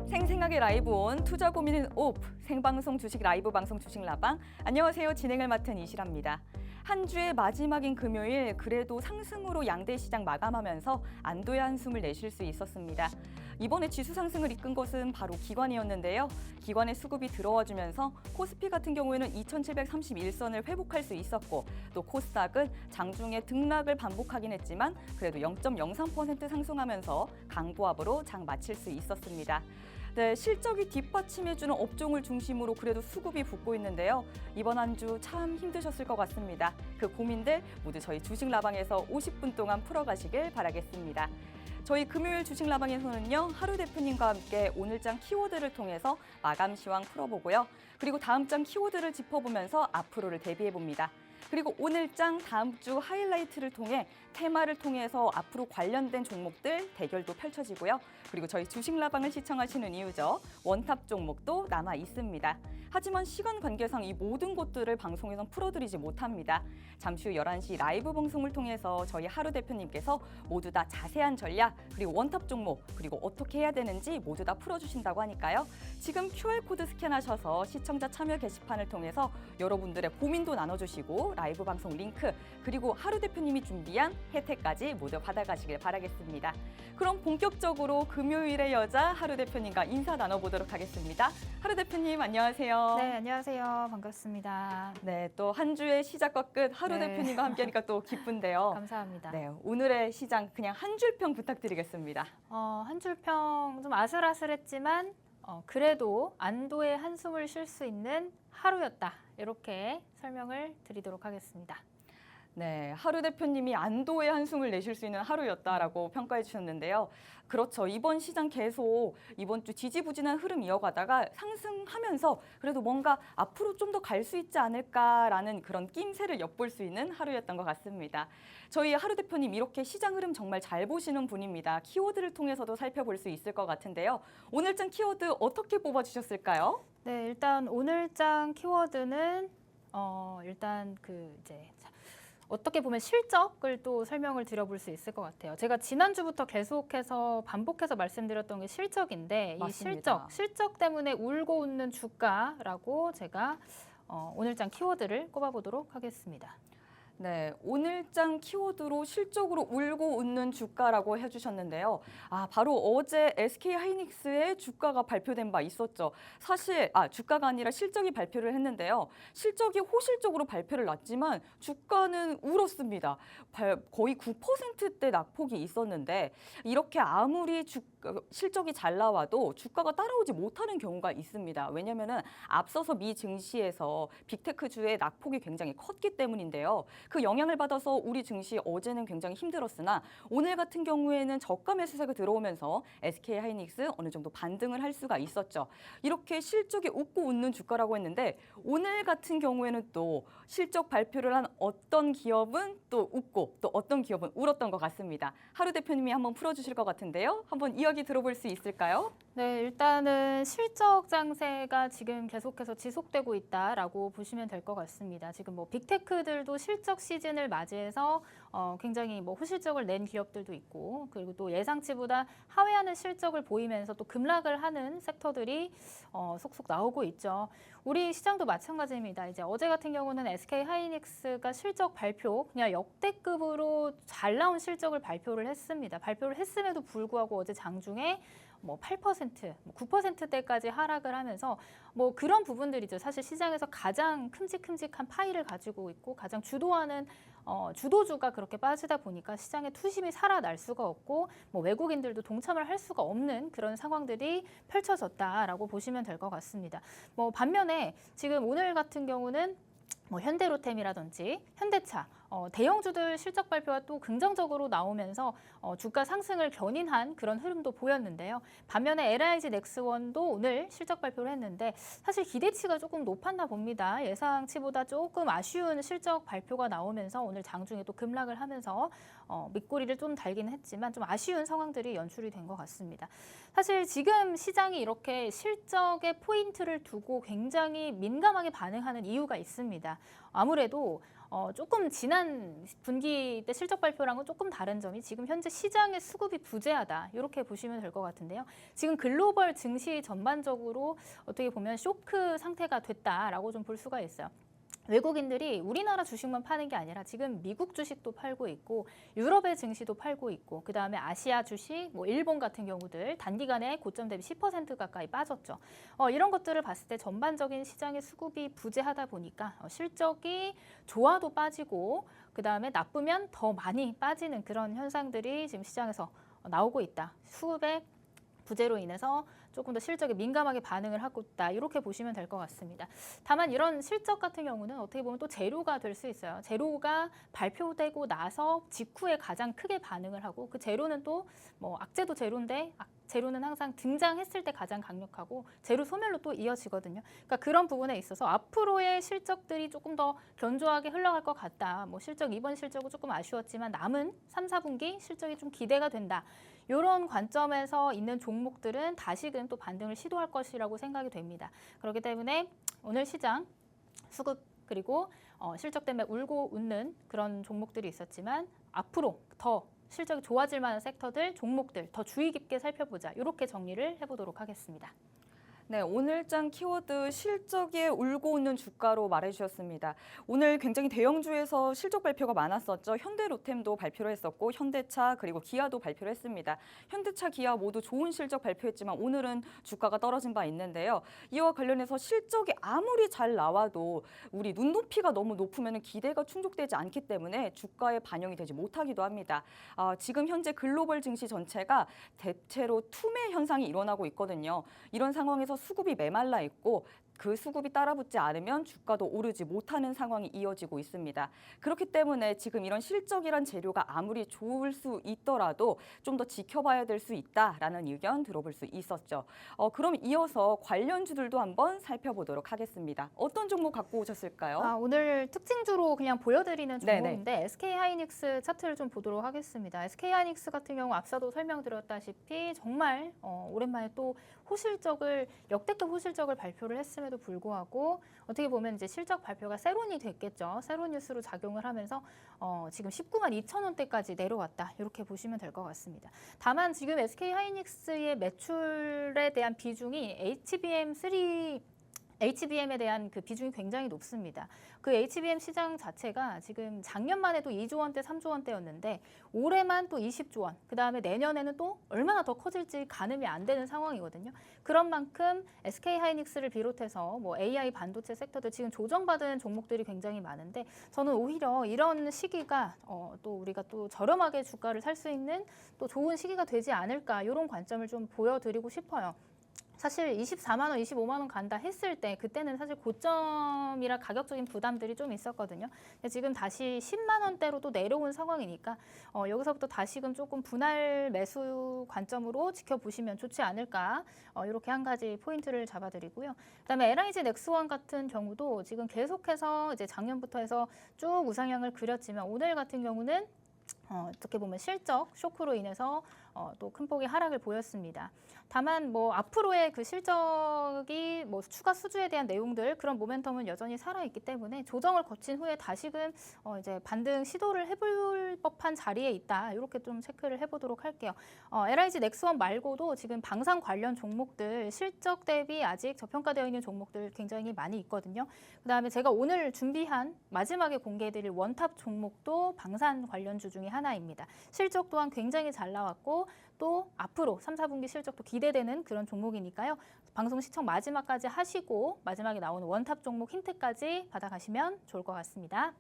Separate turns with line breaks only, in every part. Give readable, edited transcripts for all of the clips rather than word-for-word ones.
생생하게 라이브 온 투자 고민은 오프 생방송 주식 라이브 방송 주식 라방. 안녕하세요. 진행을 맡은 이시라입니다. 한 주의 마지막인 금요일 그래도 상승으로 양대 시장 마감하면서 안도의 한숨을 내쉴 수 있었습니다. 이번에 지수 상승을 이끈 것은 바로 기관이었는데요. 기관의 수급이 들어와주면서 코스피 같은 경우에는 2731선을 회복할 수 있었고 또 코스닥은 장중에 등락을 반복하긴 했지만 그래도 0.03% 상승하면서 강보합으로 장 마칠 수 있었습니다. 네, 실적이 뒷받침해주는 업종을 중심으로 그래도 수급이 붙고 있는데요. 이번 한 주 참 힘드셨을 것 같습니다. 그 고민들 모두 저희 주식 라방에서 50분 동안 풀어가시길 바라겠습니다. 저희 금요일 주식 라방에서는요, 하루 대표님과 함께 오늘장 키워드를 통해서 마감 시황 풀어보고요. 그리고 다음 장 키워드를 짚어보면서 앞으로를 대비해봅니다. 그리고 오늘장 다음 주 하이라이트를 통해 테마를 통해서 앞으로 관련된 종목들 대결도 펼쳐지고요. 그리고 저희 주식 라방을 시청하시는 이유죠. 원탑 종목도 남아 있습니다. 하지만 시간 관계상 이 모든 것들을 방송에선 풀어드리지 못합니다. 잠시 후 11시 라이브 방송을 통해서 저희 하루 대표님께서 모두 다 자세한 전략, 그리고 원탑 종목, 그리고 어떻게 해야 되는지 모두 다 풀어주신다고 하니까요. 지금 QR코드 스캔하셔서 시청자 참여 게시판을 통해서 여러분들의 고민도 나눠주시고 라이브 방송 링크, 그리고 하루 대표님이 준비한 혜택까지 모두 받아가시길 바라겠습니다. 그럼 본격적으로 금요일의 여자 하루 대표님과 인사 나눠보도록 하겠습니다. 하루 대표님 안녕하세요.
네, 안녕하세요. 반갑습니다.
네, 또 한 주의 시작과 끝 하루
네.
대표님과 함께하니까 또 기쁜데요.
감사합니다.
네, 오늘의 시장 그냥 한 줄평 부탁드리겠습니다.
한 줄 평 좀 아슬아슬했지만 그래도 안도의 한숨을 쉴 수 있는 하루였다. 이렇게 설명을 드리도록 하겠습니다.
네, 하루 대표님이 안도의 한숨을 내쉴 수 있는 하루였다라고 평가해 주셨는데요. 그렇죠. 이번 시장 계속 이번 주 지지부진한 흐름 이어가다가 상승하면서 그래도 뭔가 앞으로 좀 더 갈 수 있지 않을까라는 그런 낌새를 엿볼 수 있는 하루였던 것 같습니다. 저희 하루 대표님 이렇게 시장 흐름 정말 잘 보시는 분입니다. 키워드를 통해서도 살펴볼 수 있을 것 같은데요. 오늘장 키워드 어떻게 뽑아주셨을까요?
네, 일단 오늘장 키워드는 일단 어떻게 보면 실적을 또 설명을 드려볼 수 있을 것 같아요. 제가 지난주부터 계속해서 반복해서 말씀드렸던 게 실적인데
맞습니다.
이 실적 때문에 울고 웃는 주가라고 제가 오늘장 키워드를 꼽아보도록 하겠습니다.
네, 오늘장 키워드로 실적으로 울고 웃는 주가라고 해주셨는데요. 바로 어제 SK 하이닉스의 주가가 발표된 바 있었죠. 사실 주가가 아니라 실적이 발표를 했는데요. 실적이 호실적으로 발표를 났지만 주가는 울었습니다. 거의 9%대 낙폭이 있었는데 이렇게 아무리 실적이 잘 나와도 주가가 따라오지 못하는 경우가 있습니다. 왜냐하면 앞서서 미 증시에서 빅테크주의 낙폭이 굉장히 컸기 때문인데요. 그 영향을 받아서 우리 증시 어제는 굉장히 힘들었으나 오늘 같은 경우에는 저가 매수세가 들어오면서 SK 하이닉스 어느 정도 반등을 할 수가 있었죠. 이렇게 실적이 웃고 웃는 주가라고 했는데 오늘 같은 경우에는 또 실적 발표를 한 어떤 기업은 또 웃고 또 어떤 기업은 울었던 것 같습니다. 하루 대표님이 한번 풀어주실 것 같은데요. 한번 이야기 들어볼 수 있을까요?
네, 일단은 실적 장세가 지금 계속해서 지속되고 있다라고 보시면 될 것 같습니다. 지금 빅테크들도 실적 시즌을 맞이해서 굉장히 호실적을 낸 기업들도 있고 그리고 또 예상치보다 하회하는 실적을 보이면서 또 급락을 하는 섹터들이 속속 나오고 있죠. 우리 시장도 마찬가지입니다. 이제 어제 같은 경우는 SK 하이닉스가 실적 발표 그냥 역대급으로 잘 나온 실적을 발표를 했습니다. 발표를 했음에도 불구하고 어제 장중에 8%, 9%대까지 하락을 하면서 그런 부분들이죠. 사실 시장에서 가장 큼직큼직한 파이를 가지고 있고 가장 주도하는 주도주가 그렇게 빠지다 보니까 시장의 투심이 살아날 수가 없고 외국인들도 동참을 할 수가 없는 그런 상황들이 펼쳐졌다라고 보시면 될 것 같습니다. 반면에 지금 오늘 같은 경우는 현대로템이라든지 현대차 대형주들 실적 발표가 또 긍정적으로 나오면서 주가 상승을 견인한 그런 흐름도 보였는데요. 반면에 LIG 넥스원도 오늘 실적 발표를 했는데 사실 기대치가 조금 높았나 봅니다. 예상치보다 조금 아쉬운 실적 발표가 나오면서 오늘 장중에 또 급락을 하면서 밑꼬리를 좀 달기는 했지만 좀 아쉬운 상황들이 연출이 된 것 같습니다. 사실 지금 시장이 이렇게 실적의 포인트를 두고 굉장히 민감하게 반응하는 이유가 있습니다. 아무래도 조금 지난 분기 때 실적 발표랑은 조금 다른 점이 지금 현재 시장의 수급이 부재하다 이렇게 보시면 될 것 같은데요. 지금 글로벌 증시 전반적으로 어떻게 보면 쇼크 상태가 됐다라고 좀 볼 수가 있어요. 외국인들이 우리나라 주식만 파는 게 아니라 지금 미국 주식도 팔고 있고 유럽의 증시도 팔고 있고 그다음에 아시아 주식, 뭐 일본 같은 경우들 단기간에 고점 대비 10% 가까이 빠졌죠. 이런 것들을 봤을 때 전반적인 시장의 수급이 부재하다 보니까 실적이 좋아도 빠지고 그다음에 나쁘면 더 많이 빠지는 그런 현상들이 지금 시장에서 나오고 있다. 수급의 부재로 인해서 조금 더 실적에 민감하게 반응을 하고 있다. 이렇게 보시면 될 것 같습니다. 다만 이런 실적 같은 경우는 어떻게 보면 또 재료가 될 수 있어요. 재료가 발표되고 나서 직후에 가장 크게 반응을 하고 그 재료는 또 뭐 악재도 재료인데 재료는 항상 등장했을 때 가장 강력하고 재료 소멸로 또 이어지거든요. 그러니까 그런 부분에 있어서 앞으로의 실적들이 조금 더 견조하게 흘러갈 것 같다. 뭐 실적 이번 실적은 조금 아쉬웠지만 남은 3, 4분기 실적이 좀 기대가 된다. 이런 관점에서 있는 종목들은 다시금 또 반등을 시도할 것이라고 생각이 됩니다. 그렇기 때문에 오늘 시장 수급 그리고 실적 때문에 울고 웃는 그런 종목들이 있었지만 앞으로 더 실적이 좋아질 만한 섹터들, 종목들 더 주의 깊게 살펴보자. 이렇게 정리를 해보도록 하겠습니다.
네, 오늘장 키워드 실적에 울고 웃는 주가로 말해주셨습니다. 오늘 굉장히 대형주에서 실적 발표가 많았었죠. 현대로템도 발표를 했었고 현대차 그리고 기아도 발표를 했습니다. 현대차, 기아 모두 좋은 실적 발표했지만 오늘은 주가가 떨어진 바 있는데요. 이와 관련해서 실적이 아무리 잘 나와도 우리 눈높이가 너무 높으면 기대가 충족되지 않기 때문에 주가에 반영이 되지 못하기도 합니다. 지금 현재 글로벌 증시 전체가 대체로 투매 현상이 일어나고 있거든요. 이런 상황에서 수급이 메말라 있고 그 수급이 따라붙지 않으면 주가도 오르지 못하는 상황이 이어지고 있습니다. 그렇기 때문에 지금 이런 실적이란 재료가 아무리 좋을 수 있더라도 좀 더 지켜봐야 될 수 있다라는 의견 들어볼 수 있었죠. 그럼 이어서 관련주들도 한번 살펴보도록 하겠습니다. 어떤 종목 갖고 오셨을까요?
오늘 특징주로 그냥 보여드리는 종목인데
네네.
SK하이닉스 차트를 좀 보도록 하겠습니다. SK하이닉스 같은 경우 앞서도 설명드렸다시피 정말 오랜만에 또 역대급 호실적을 발표를 했음에도 불구하고 어떻게 보면 이제 실적 발표가 세론이 됐겠죠. 세론 뉴스로 작용을 하면서 지금 19만 2천 원대까지 내려왔다. 이렇게 보시면 될 것 같습니다. 다만 지금 SK하이닉스의 매출에 대한 비중이 HBM에 대한 그 비중이 굉장히 높습니다. 그 HBM 시장 자체가 지금 작년만 해도 2조 원대, 3조 원대였는데 올해만 또 20조 원, 그 다음에 내년에는 또 얼마나 더 커질지 가늠이 안 되는 상황이거든요. 그런 만큼 SK하이닉스를 비롯해서 뭐 AI 반도체 섹터들 지금 조정받은 종목들이 굉장히 많은데 저는 오히려 이런 시기가 또 우리가 또 저렴하게 주가를 살 수 있는 또 좋은 시기가 되지 않을까 이런 관점을 좀 보여드리고 싶어요. 사실 24만 원, 25만 원 간다 했을 때 그때는 사실 고점이라 가격적인 부담들이 좀 있었거든요. 근데 지금 다시 10만 원대로 또 내려온 상황이니까 여기서부터 다시금 조금 분할 매수 관점으로 지켜보시면 좋지 않을까 이렇게 한 가지 포인트를 잡아드리고요. 그다음에 LIG 넥스원 같은 경우도 지금 계속해서 이제 작년부터 해서 쭉 우상향을 그렸지만 오늘 같은 경우는 어떻게 보면 실적 쇼크로 인해서 또 큰 폭의 하락을 보였습니다. 다만 뭐 앞으로의 그 실적이 뭐 추가 수주에 대한 내용들 그런 모멘텀은 여전히 살아있기 때문에 조정을 거친 후에 다시금 이제 반등 시도를 해볼 법한 자리에 있다. 이렇게 좀 체크를 해보도록 할게요. LIG 넥스원 말고도 지금 방산 관련 종목들 실적 대비 아직 저평가되어 있는 종목들 굉장히 많이 있거든요. 그다음에 제가 오늘 준비한 마지막에 공개해드릴 원탑 종목도 방산 관련주 중에 하나입니다. 실적 또한 굉장히 잘 나왔고 또 앞으로 3, 4분기 실적도 기대되는 그런 종목이니까요. 방송 시청 마지막까지 하시고 마지막에 나오는 원탑 종목 힌트까지 받아가시면 좋을 것 같습니다.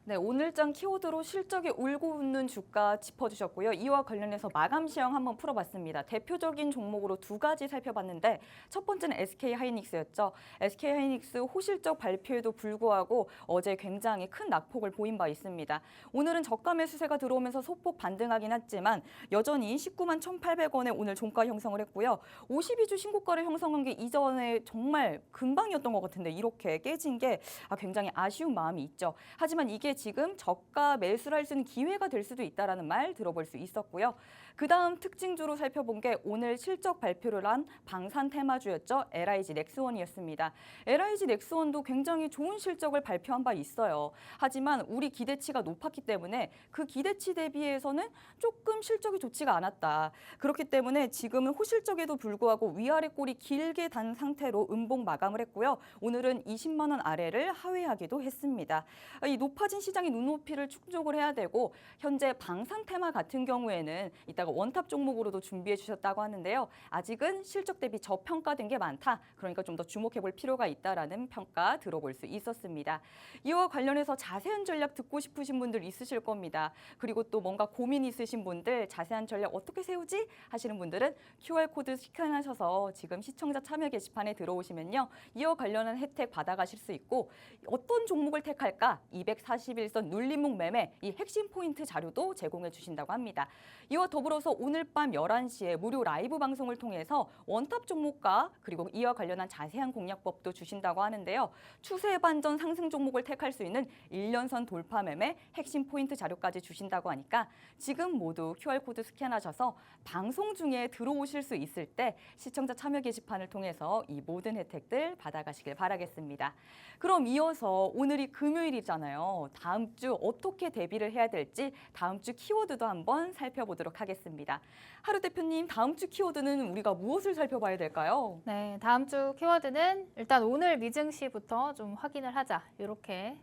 네, 오늘장 키워드로 실적에 울고 웃는 주가 짚어주셨고요. 이와 관련해서 마감 시황 한번 풀어봤습니다. 대표적인 종목으로 두 가지 살펴봤는데 첫 번째는 SK하이닉스였죠. SK하이닉스 호실적 발표에도 불구하고 어제 굉장히 큰 낙폭을 보인 바 있습니다. 오늘은 저가 매수세가 들어오면서 소폭 반등하긴 했지만 여전히 19만 1,800원에 오늘 종가 형성을 했고요. 52주 신고가를 형성한 게 이전에 정말 금방이었던 것 같은데 이렇게 깨진 게 굉장히 아쉬운 마음이 있죠. 하지만 이게 지금 저가 매수를 할 수 있는 기회가 될 수도 있다라는 말 들어볼 수 있었고요. 그다음 특징주로 살펴본 게 오늘 실적 발표를 한 방산 테마주였죠. LIG 넥스원이었습니다. LIG 넥스원도 굉장히 좋은 실적을 발표한 바 있어요. 하지만 우리 기대치가 높았기 때문에 그 기대치 대비해서는 조금 실적이 좋지가 않았다. 그렇기 때문에 지금은 호실적에도 불구하고 위아래 꼴이 길게 단 상태로 음봉 마감을 했고요. 오늘은 20만 원 아래를 하회하기도 했습니다. 이 높아진 시장의 눈높이를 충족을 해야 되고 현재 방산 테마 같은 경우에는 이따가 원탑 종목으로도 준비해 주셨다고 하는데요. 아직은 실적 대비 저평가된 게 많다. 그러니까 좀 더 주목해 볼 필요가 있다라는 평가 들어볼 수 있었습니다. 이와 관련해서 자세한 전략 듣고 싶으신 분들 있으실 겁니다. 그리고 또 뭔가 고민 있으신 분들 자세한 전략 어떻게 세우지 하시는 분들은 QR코드 스캔하셔서 지금 시청자 참여 게시판에 들어오시면요. 이와 관련한 혜택 받아가실 수 있고 어떤 종목을 택할까 241선 눌림목 매매 이 핵심 포인트 자료도 제공해 주신다고 합니다. 이와 더불어서 오늘 밤 11시에 무료 라이브 방송을 통해서 원탑 종목과 그리고 이와 관련한 자세한 공략법도 주신다고 하는데요. 추세 반전 상승 종목을 택할 수 있는 1년선 돌파 매매 핵심 포인트 자료까지 주신다고 하니까 지금 모두 QR코드 스캔하셔서 방송 중에 들어오실 수 있을 때 시청자 참여 게시판을 통해서 이 모든 혜택들 받아가시길 바라겠습니다. 그럼 이어서 오늘이 금요일이잖아요. 다음 주 어떻게 대비를 해야 될지 다음 주 키워드도 한번 살펴보도록 하겠습니다. 하루 대표님, 다음 주 키워드는 우리가 무엇을 살펴봐야 될까요?
네, 다음 주 키워드는 일단 오늘 미증시부터 좀 확인을 하자. 이렇게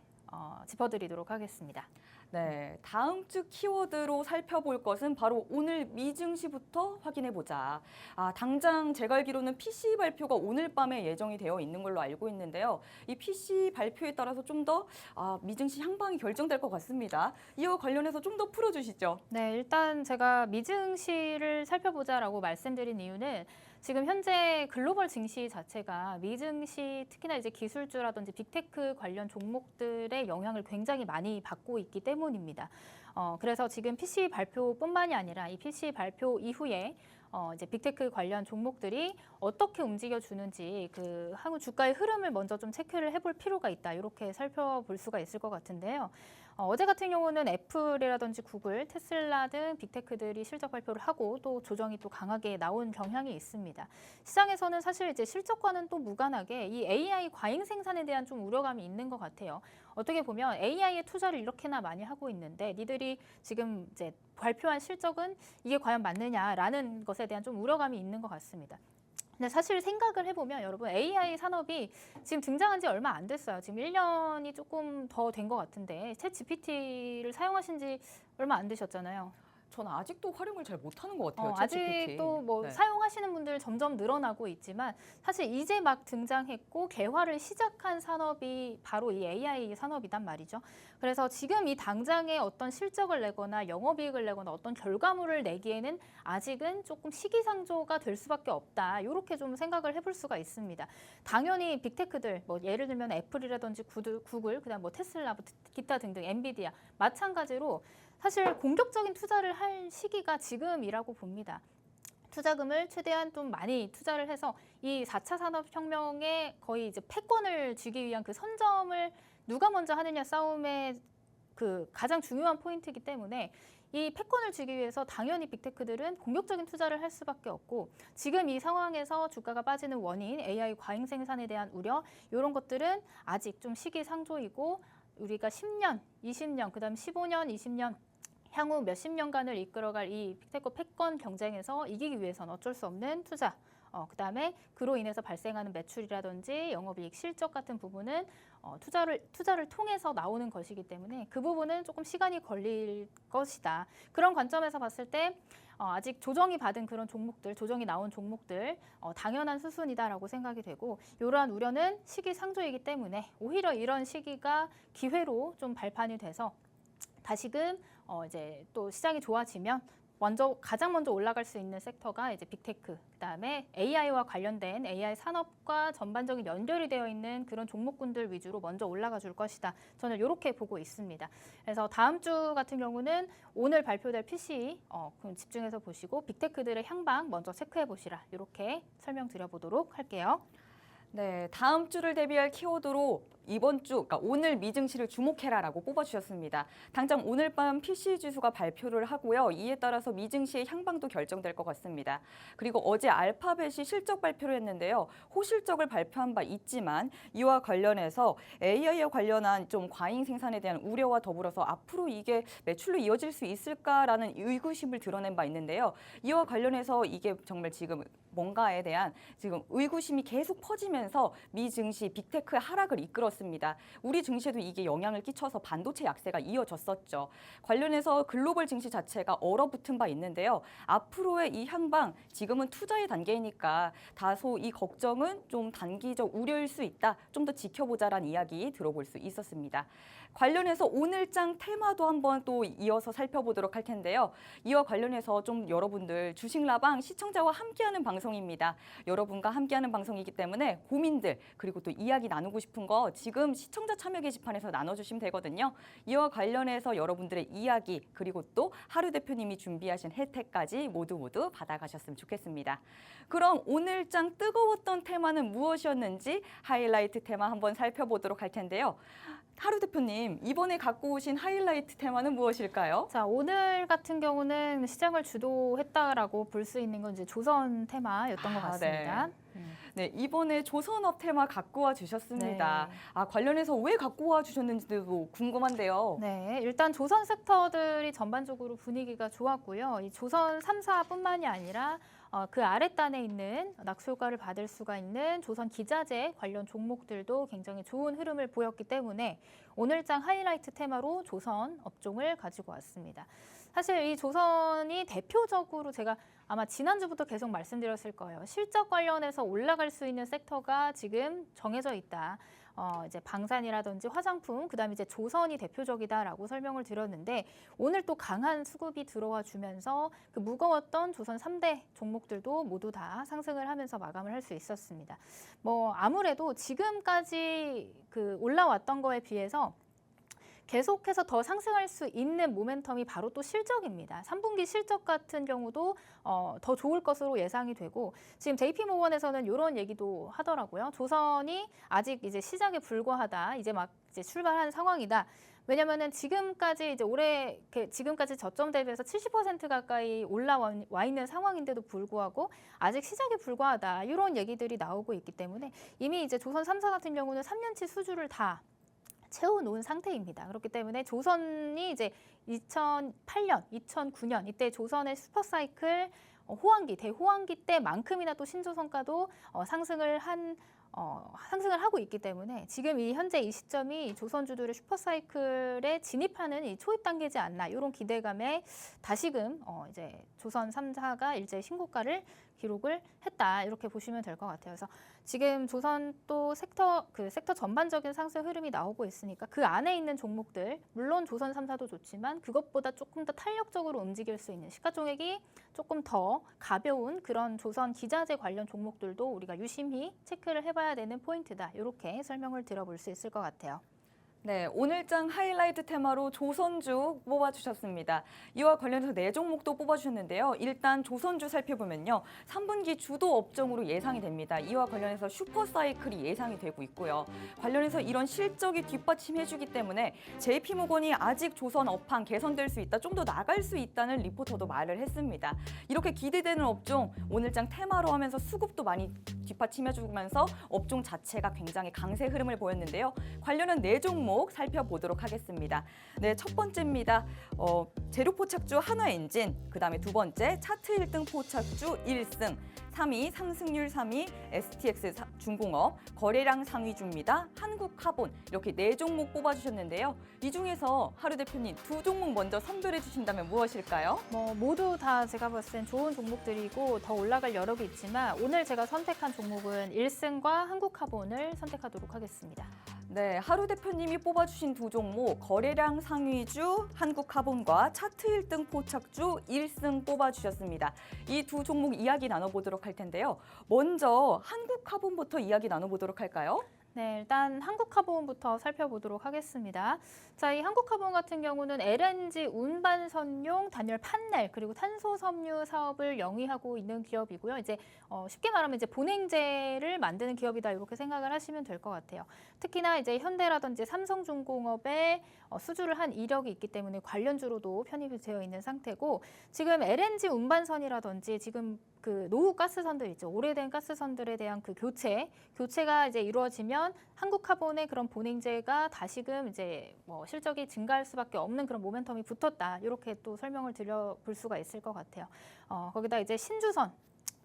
짚어드리도록 하겠습니다.
네, 다음 주 키워드로 살펴볼 것은 바로 오늘 미증시부터 확인해보자. 당장 제가 알기로는 PC 발표가 오늘 밤에 예정이 되어 있는 걸로 알고 있는데요. 이 PC 발표에 따라서 좀 더 미증시 향방이 결정될 것 같습니다. 이와 관련해서 좀 더 풀어주시죠.
네, 일단 제가 미증시를 살펴보자라고 말씀드린 이유는 지금 현재 글로벌 증시 자체가 미증시 특히나 이제 기술주라든지 빅테크 관련 종목들의 영향을 굉장히 많이 받고 있기 때문입니다. 그래서 지금 PC 발표뿐만이 아니라 이 PC 발표 이후에 이제 빅테크 관련 종목들이 어떻게 움직여 주는지 그 한국 주가의 흐름을 먼저 좀 체크를 해볼 필요가 있다. 이렇게 살펴볼 수가 있을 것 같은데요. 어제 같은 경우는 애플이라든지 구글, 테슬라 등 빅테크들이 실적 발표를 하고 또 조정이 또 강하게 나온 경향이 있습니다. 시장에서는 사실 이제 실적과는 또 무관하게 이 AI 과잉 생산에 대한 좀 우려감이 있는 것 같아요. 어떻게 보면 AI에 투자를 이렇게나 많이 하고 있는데 니들이 지금 이제 발표한 실적은 이게 과연 맞느냐라는 것에 대한 좀 우려감이 있는 것 같습니다. 근데 사실 생각을 해보면 여러분 AI 산업이 지금 등장한 지 얼마 안 됐어요. 지금 1년이 조금 더 된 것 같은데 챗 GPT를 사용하신 지 얼마 안 되셨잖아요.
저는 아직도 활용을 잘 못하는 것 같아요. 챗GPT.
아직도 뭐
네.
사용하시는 분들 점점 늘어나고 있지만 사실 이제 막 등장했고 개화를 시작한 산업이 바로 이 AI 산업이단 말이죠. 그래서 지금 이 당장에 어떤 실적을 내거나 영업이익을 내거나 어떤 결과물을 내기에는 아직은 조금 시기상조가 될 수밖에 없다. 이렇게 좀 생각을 해볼 수가 있습니다. 당연히 빅테크들, 뭐 예를 들면 애플이라든지 구글, 그다음 뭐 테슬라, 뭐 기타 등등, 엔비디아 마찬가지로 사실 공격적인 투자를 할 시기가 지금이라고 봅니다. 투자금을 최대한 좀 많이 투자를 해서 이 4차 산업혁명에 거의 이제 패권을 쥐기 위한 그 선점을 누가 먼저 하느냐 싸움의 그 가장 중요한 포인트이기 때문에 이 패권을 쥐기 위해서 당연히 빅테크들은 공격적인 투자를 할 수밖에 없고 지금 이 상황에서 주가가 빠지는 원인, AI 과잉 생산에 대한 우려 이런 것들은 아직 좀 시기상조이고 우리가 10년, 20년, 그다음 15년, 20년 향후 몇십 년간을 이끌어갈 이 빅테크 패권 경쟁에서 이기기 위해서는 어쩔 수 없는 투자. 그다음에 그로 인해서 발생하는 매출이라든지 영업이익 실적 같은 부분은 투자를 통해서 나오는 것이기 때문에 그 부분은 조금 시간이 걸릴 것이다. 그런 관점에서 봤을 때 아직 조정이 받은 그런 종목들, 조정이 나온 종목들 당연한 수순이다라고 생각이 되고 이러한 우려는 시기상조이기 때문에 오히려 이런 시기가 기회로 좀 발판이 돼서 다시금 이제 또 시장이 좋아지면 가장 먼저 올라갈 수 있는 섹터가 이제 빅테크, 그다음에 AI와 관련된 AI 산업과 전반적인 연결이 되어 있는 그런 종목군들 위주로 먼저 올라가 줄 것이다. 저는 이렇게 보고 있습니다. 그래서 다음 주 같은 경우는 오늘 발표될 PC 집중해서 보시고 빅테크들의 향방 먼저 체크해 보시라. 이렇게 설명드려 보도록 할게요.
네, 다음 주를 대비할 키워드로 이번 주, 그러니까 오늘 미증시를 주목해라라고 뽑아주셨습니다. 당장 오늘 밤 PCE 지수가 발표를 하고요. 이에 따라서 미증시의 향방도 결정될 것 같습니다. 그리고 어제 알파벳이 실적 발표를 했는데요. 호실적을 발표한 바 있지만 이와 관련해서 AI와 관련한 좀 과잉 생산에 대한 우려와 더불어서 앞으로 이게 매출로 이어질 수 있을까라는 의구심을 드러낸 바 있는데요. 이와 관련해서 이게 정말 지금 뭔가에 대한 지금 의구심이 계속 퍼지면서 미 증시 빅테크의 하락을 이끌었습니다. 우리 증시에도 이게 영향을 끼쳐서 반도체 약세가 이어졌었죠. 관련해서 글로벌 증시 자체가 얼어붙은 바 있는데요. 앞으로의 이 향방 지금은 투자의 단계이니까 다소 이 걱정은 좀 단기적 우려일 수 있다. 좀 더 지켜보자라는 이야기 들어볼 수 있었습니다. 관련해서 오늘장 테마도 한번 또 이어서 살펴보도록 할 텐데요. 이와 관련해서 좀 여러분들 주식라방 시청자와 함께하는 방송입니다. 여러분과 함께하는 방송이기 때문에 고민들 그리고 또 이야기 나누고 싶은 거 지금 시청자 참여 게시판에서 나눠주시면 되거든요. 이와 관련해서 여러분들의 이야기 그리고 또 하루 대표님이 준비하신 혜택까지 모두 받아가셨으면 좋겠습니다. 그럼 오늘장 뜨거웠던 테마는 무엇이었는지 하이라이트 테마 한번 살펴보도록 할 텐데요. 하루 대표님, 이번에 갖고 오신 하이라이트 테마는 무엇일까요?
자, 오늘 같은 경우는 시장을 주도했다라고 볼 수 있는 건 이제 조선 테마였던 것 같습니다.
네, 이번에 조선업 테마 갖고 와 주셨습니다.
네.
관련해서 왜 갖고 와 주셨는지도 궁금한데요.
네, 일단 조선 섹터들이 전반적으로 분위기가 좋았고요. 이 조선 3사뿐만이 아니라 그 아랫단에 있는 낙수효과를 받을 수가 있는 조선 기자재 관련 종목들도 굉장히 좋은 흐름을 보였기 때문에 오늘장 하이라이트 테마로 조선 업종을 가지고 왔습니다. 사실 이 조선이 대표적으로 제가 아마 지난주부터 계속 말씀드렸을 거예요. 실적 관련해서 올라갈 수 있는 섹터가 지금 정해져 있다. 이제 방산이라든지 화장품, 그다음에 이제 조선이 대표적이다라고 설명을 드렸는데 오늘 또 강한 수급이 들어와 주면서 그 무거웠던 조선 3대 종목들도 모두 다 상승을 하면서 마감을 할 수 있었습니다. 뭐 아무래도 지금까지 그 올라왔던 거에 비해서 계속해서 더 상승할 수 있는 모멘텀이 바로 또 실적입니다. 3분기 실적 같은 경우도 더 좋을 것으로 예상이 되고 지금 JP모건에서는 이런 얘기도 하더라고요. 조선이 아직 이제 시작에 불과하다. 이제 막 이제 출발한 상황이다. 왜냐면은 지금까지 이제 올해 지금까지 저점 대비해서 70% 가까이 올라와 있는 상황인데도 불구하고 아직 시작에 불과하다. 이런 얘기들이 나오고 있기 때문에 이미 이제 조선 3사 같은 경우는 3년치 수주를 다 채워놓은 상태입니다. 그렇기 때문에 조선이 이제 2008년, 2009년 이때 조선의 슈퍼사이클 호황기, 대호황기 때만큼이나 또 신조선가도 상승을 하고 있기 때문에 지금 이 현재 이 시점이 조선주들의 슈퍼사이클에 진입하는 이 초입 단계지 않나 이런 기대감에 다시금 이제 조선 3사가 일제 신고가를 기록을 했다 이렇게 보시면 될 것 같아요. 그래서 지금 조선 또 섹터 전반적인 상승 흐름이 나오고 있으니까 그 안에 있는 종목들 물론 조선 3사도 좋지만 그것보다 조금 더 탄력적으로 움직일 수 있는 시가총액이 조금 더 가벼운 그런 조선 기자재 관련 종목들도 우리가 유심히 체크를 해봐야 되는 포인트다. 이렇게 설명을 들어볼 수 있을 것 같아요.
네, 오늘장 하이라이트 테마로 조선주 뽑아주셨습니다. 이와 관련해서 4종목도 뽑아주셨는데요. 일단 조선주 살펴보면요. 3분기 주도 업종으로 예상이 됩니다. 이와 관련해서 슈퍼사이클이 예상이 되고 있고요. 관련해서 이런 실적이 뒷받침해주기 때문에 JP모건이 아직 조선 업황 개선될 수 있다, 좀 더 나갈 수 있다는 리포터도 말을 했습니다. 이렇게 기대되는 업종, 오늘장 테마로 하면서 수급도 많이 뒷받침해주면서 업종 자체가 굉장히 강세 흐름을 보였는데요. 관련한 4종목 살펴보도록 하겠습니다. 네, 첫 번째입니다. 재료 포착주 한화엔진, 그다음에 두 번째 차트 1등 포착주 1승, 3위 상승률 3위 STX 중공업, 거래량 상위주입니다. 한국카본 이렇게 4종목 뽑아주셨는데요. 이 중에서 하루 대표님 2종목 먼저 선별해 주신다면 무엇일까요?
모두 다 제가 봤을 땐 좋은 종목들이고 더 올라갈 여력이 있지만 오늘 제가 선택한 종목은 1승과 한국카본을 선택하도록 하겠습니다.
네, 하루 대표님이 뽑아주신 2종목 거래량 상위주 한국카본과 차트 1등 포착주 1승 뽑아주셨습니다. 이 2종목 이야기 나눠보도록 할 텐데요. 먼저 한국카본부터 이야기 나눠보도록 할까요?
네, 일단 한국화보부터 살펴보도록 하겠습니다. 자, 이 한국화보 같은 경우는 LNG 운반선용 단열 판넬 그리고 탄소 섬유 사업을 영위하고 있는 기업이고요. 이제 쉽게 말하면 이제 본행제를 만드는 기업이다 이렇게 생각을 하시면 될 것 같아요. 특히나 이제 현대라든지 삼성중공업에 수주를 한 이력이 있기 때문에 관련주로도 편입이 되어 있는 상태고 지금 LNG 운반선이라든지 지금 그 노후 가스선들 있죠. 오래된 가스선들에 대한 그 교체가 이제 이루어지면 한국화본의 그런 본행제가 다시금 이제 뭐 실적이 증가할 수밖에 없는 그런 모멘텀이 붙었다. 이렇게 또 설명을 드려볼 수가 있을 것 같아요. 거기다 이제 신주선.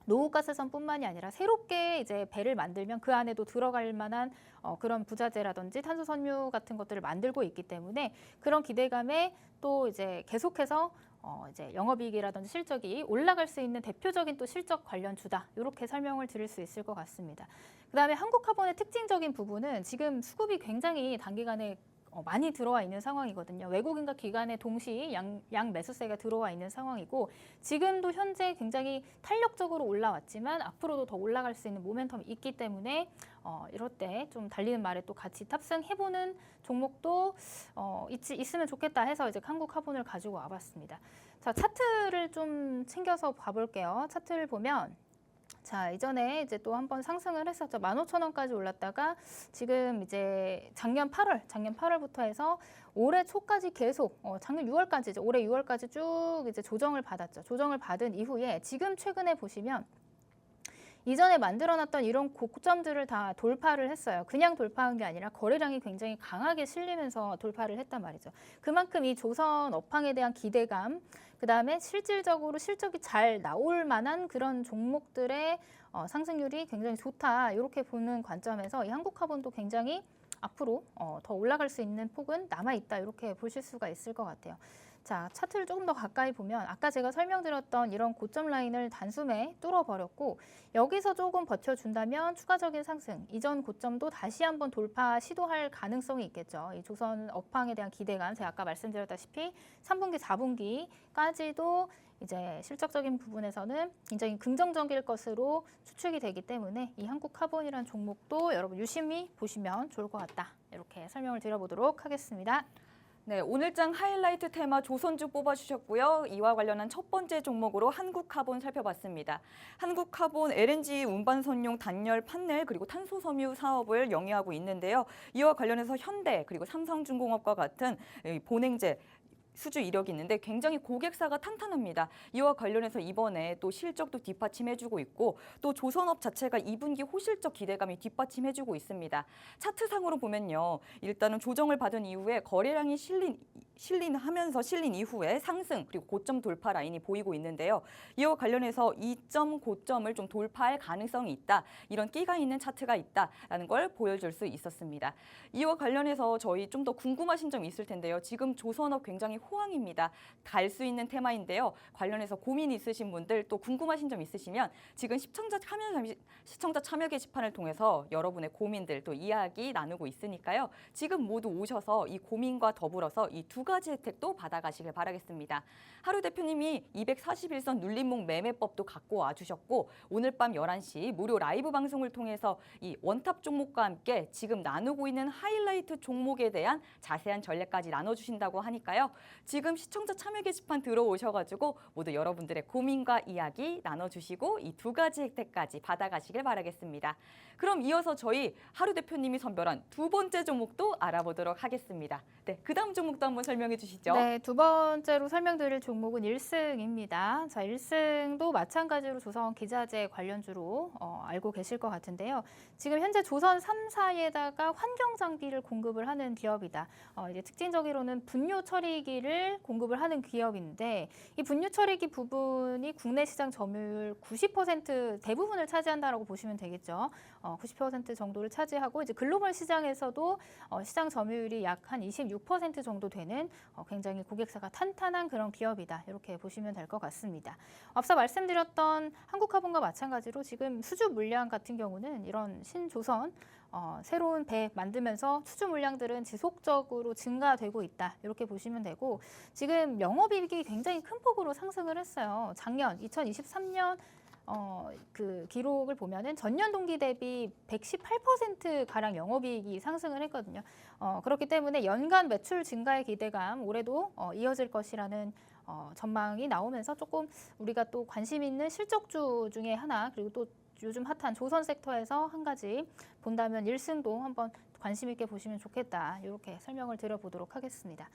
노후가스선뿐만이 아니라 새롭게 이제 배를 만들면 그 안에도 들어갈 만한 그런 부자재라든지 탄소 섬유 같은 것들을 만들고 있기 때문에 그런 기대감에 또 이제 계속해서 이제 영업이익이라든지 실적이 올라갈 수 있는 대표적인 또 실적 관련주다 이렇게 설명을 드릴 수 있을 것 같습니다. 그다음에 한국화본의 특징적인 부분은 지금 수급이 굉장히 단기간에 많이 들어와 있는 상황이거든요. 외국인과 기관의 동시 양 매수세가 들어와 있는 상황이고 지금도 현재 굉장히 탄력적으로 올라왔지만 앞으로도 더 올라갈 수 있는 모멘텀이 있기 때문에 이럴 때 좀 달리는 말에 또 같이 탑승해보는 종목도 있으면 좋겠다 해서 이제 한국화본을 가지고 와봤습니다. 자, 차트를 좀 챙겨서 봐볼게요. 차트를 보면 자, 이전에 이제 또 한번 상승을 했었죠. 15,000원까지 올랐다가 지금 이제 작년 8월부터 해서 올해 초까지 계속 작년 6월까지 이제 올해 6월까지 쭉 이제 조정을 받았죠. 조정을 받은 이후에 지금 최근에 보시면 이전에 만들어놨던 이런 고점들을 다 돌파를 했어요. 그냥 돌파한 게 아니라 거래량이 굉장히 강하게 실리면서 돌파를 했단 말이죠. 그만큼 이 조선 업황에 대한 기대감, 그다음에 실질적으로 실적이 잘 나올 만한 그런 종목들의 상승률이 굉장히 좋다. 이렇게 보는 관점에서 이 한국화본도 굉장히 앞으로 더 올라갈 수 있는 폭은 남아있다. 이렇게 보실 수가 있을 것 같아요. 자, 차트를 조금 더 가까이 보면 아까 제가 설명드렸던 이런 고점 라인을 단숨에 뚫어버렸고 여기서 조금 버텨준다면 추가적인 상승, 이전 고점도 다시 한번 돌파 시도할 가능성이 있겠죠. 이 조선 업황에 대한 기대감, 제가 아까 말씀드렸다시피 3분기, 4분기까지도 이제 실적적인 부분에서는 굉장히 긍정적일 것으로 추측이 되기 때문에 이 한국화본이라는 종목도 여러분 유심히 보시면 좋을 것 같다. 이렇게 설명을 드려보도록 하겠습니다.
네, 오늘장 하이라이트 테마 조선주 뽑아주셨고요. 이와 관련한 첫 번째 종목으로 한국화본 살펴봤습니다. 한국화본 LNG 운반선용 단열 판넬 그리고 탄소섬유 사업을 영위하고 있는데요. 이와 관련해서 현대 그리고 삼성중공업과 같은 본행제 수주 이력이 있는데 굉장히 고객사가 탄탄합니다. 이와 관련해서 이번에 또 실적도 뒷받침해주고 있고 또 조선업 자체가 2분기 호실적 기대감이 뒷받침해주고 있습니다. 차트상으로 보면요. 일단은 조정을 받은 이후에 거래량이 실린 이후에 상승 그리고 고점 돌파 라인이 보이고 있는데요. 이와 관련해서 2점 고점을 좀 돌파할 가능성이 있다. 이런 끼가 있는 차트가 있다라는 걸 보여줄 수 있었습니다. 이와 관련해서 저희 좀 더 궁금하신 점이 있을 텐데요. 지금 조선업 굉장히 호황입니다. 갈 수 있는 테마인데요. 관련해서 고민 있으신 분들 또 궁금하신 점 있으시면 지금 시청자 참여 게시판을 통해서 여러분의 고민들 또 이야기 나누고 있으니까요. 지금 모두 오셔서 이 고민과 더불어서 이 두 가지 혜택도 받아가시길 바라겠습니다. 하루 대표님이 241선 눌림목 매매법도 갖고 와주셨고 오늘 밤 11시 무료 라이브 방송을 통해서 이 원탑 종목과 함께 지금 나누고 있는 하이라이트 종목에 대한 자세한 전략까지 나눠주신다고 하니까요. 지금 시청자 참여 게시판 들어오셔가지고 모두 여러분들의 고민과 이야기 나눠주시고 이 두 가지 혜택까지 받아가시길 바라겠습니다. 그럼 이어서 저희 하루 대표님이 선별한 두 번째 종목도 알아보도록 하겠습니다. 네, 그 다음 종목도 한번 설명해 주시죠.
네, 두 번째로 설명드릴 종목은 1승입니다. 자, 1승도 마찬가지로 조선 기자재 관련주로 알고 계실 것 같은데요. 지금 현재 조선 3사에다가 환경 장비를 공급을 하는 기업이다. 이제 특징적으로는 분뇨 처리기를 공급을 하는 기업인데 이 분뇨 처리기 부분이 국내 시장 점유율 90% 대부분을 차지한다라고 보시면 되겠죠. 90% 정도를 차지하고 이제 글로벌 시장에서도 시장 점유율이 약 한 26% 정도 되는 굉장히 고객사가 탄탄한 그런 기업이다. 이렇게 보시면 될 것 같습니다. 앞서 말씀드렸던 한국화본과 마찬가지로 지금 수주 물량 같은 경우는 이런 신조선 새로운 배 만들면서 수주 물량들은 지속적으로 증가되고 있다. 이렇게 보시면 되고 지금 영업이익이 굉장히 큰 폭으로 상승을 했어요. 작년 2023년 그 기록을 보면은 전년 동기 대비 118% 가량 영업이익이 상승을 했거든요. 그렇기 때문에 연간 매출 증가의 기대감 올해도 이어질 것이라는 전망이 나오면서 조금 우리가 또 관심 있는 실적주 중에 하나, 그리고 또 요즘 핫한 조선 섹터에서 한 가지 본다면 1승도 한번 관심 있게 보시면 좋겠다. 이렇게 설명을 드려보도록 하겠습니다.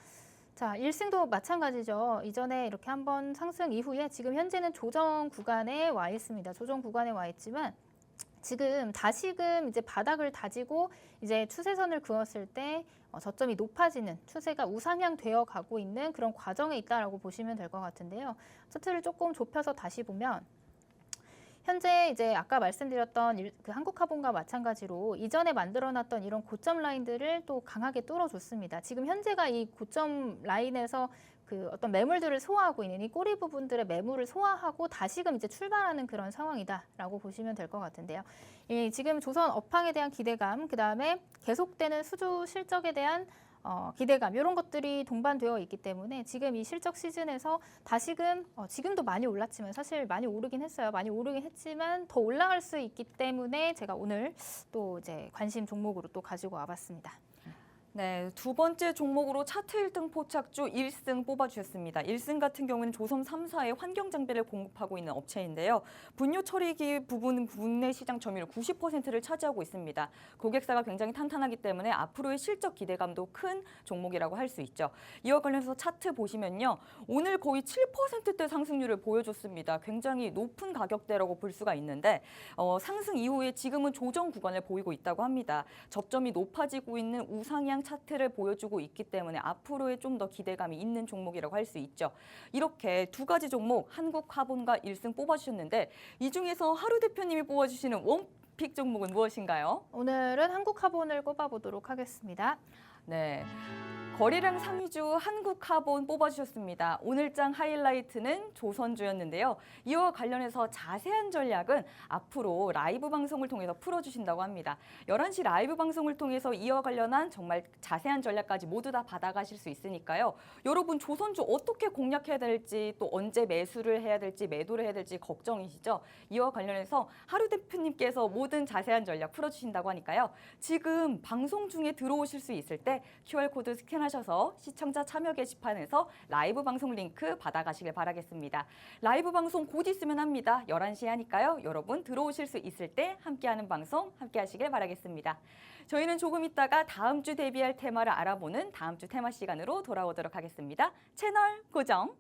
자, 1승도 마찬가지죠. 이전에 이렇게 한번 상승 이후에 지금 현재는 조정 구간에 와 있습니다. 조정 구간에 와 있지만 지금 다시금 이제 바닥을 다지고 이제 추세선을 그었을 때 저점이 높아지는 추세가 우상향 되어 가고 있는 그런 과정에 있다라고 보시면 될 것 같은데요. 차트를 조금 좁혀서 다시 보면 현재 이제 아까 말씀드렸던 그 한국화본과 마찬가지로 이전에 만들어놨던 이런 고점 라인들을 또 강하게 뚫어줬습니다. 지금 현재가 이 고점 라인에서 그 어떤 매물들을 소화하고 있는 이 꼬리 부분들의 매물을 소화하고 다시금 이제 출발하는 그런 상황이다라고 보시면 될 것 같은데요. 지금 조선 업황에 대한 기대감, 그 다음에 계속되는 수주 실적에 대한 기대감 이런 것들이 동반되어 있기 때문에 지금 이 실적 시즌에서 다시금 지금도 많이 올랐지만 사실 많이 오르긴 했어요. 많이 오르긴 했지만 더 올라갈 수 있기 때문에 제가 오늘 또 이제 관심 종목으로 또 가지고 와봤습니다.
네, 두 번째 종목으로 차트 1등 포착주 1승 뽑아주셨습니다. 1승 같은 경우는 조선 3사의 환경 장비를 공급하고 있는 업체인데요. 분유 처리기 부분 국내 시장 점유율 90%를 차지하고 있습니다. 고객사가 굉장히 탄탄하기 때문에 앞으로의 실적 기대감도 큰 종목이라고 할 수 있죠. 이와 관련해서 차트 보시면요. 오늘 거의 7%대 상승률을 보여줬습니다. 굉장히 높은 가격대라고 볼 수가 있는데 상승 이후에 지금은 조정 구간을 보이고 있다고 합니다. 접점이 높아지고 있는 우상향 차트를 보여주고 있기 때문에 앞으로의 좀 더 기대감이 있는 종목이라고 할 수 있죠. 이렇게 두 가지 종목 한국화본과 1승 뽑아주셨는데 이 중에서 하루 대표님이 뽑아주시는 원픽 종목은 무엇인가요?
오늘은 한국화본을 꼽아보도록 하겠습니다.
네. 거래량 상위주 한국화본 뽑아주셨습니다. 오늘장 하이라이트는 조선주였는데요. 이와 관련해서 자세한 전략은 앞으로 라이브 방송을 통해서 풀어주신다고 합니다. 11시 라이브 방송을 통해서 이와 관련한 정말 자세한 전략까지 모두 다 받아가실 수 있으니까요. 여러분 조선주 어떻게 공략해야 될지 또 언제 매수를 해야 될지 매도를 해야 될지 걱정이시죠? 이와 관련해서 하루 대표님께서 모든 자세한 전략 풀어주신다고 하니까요. 지금 방송 중에 들어오실 수 있을 때 QR코드 스캔하셔서 시청자 참여 게시판에서 라이브 방송 링크 받아가시길 바라겠습니다. 라이브 방송 곧 있으면 합니다. 11시에 하니까요. 여러분 들어오실 수 있을 때 함께하는 방송 함께 하시길 바라겠습니다. 저희는 조금 있다가 다음 주 대비할 테마를 알아보는 다음 주 테마 시간으로 돌아오도록 하겠습니다. 채널 고정!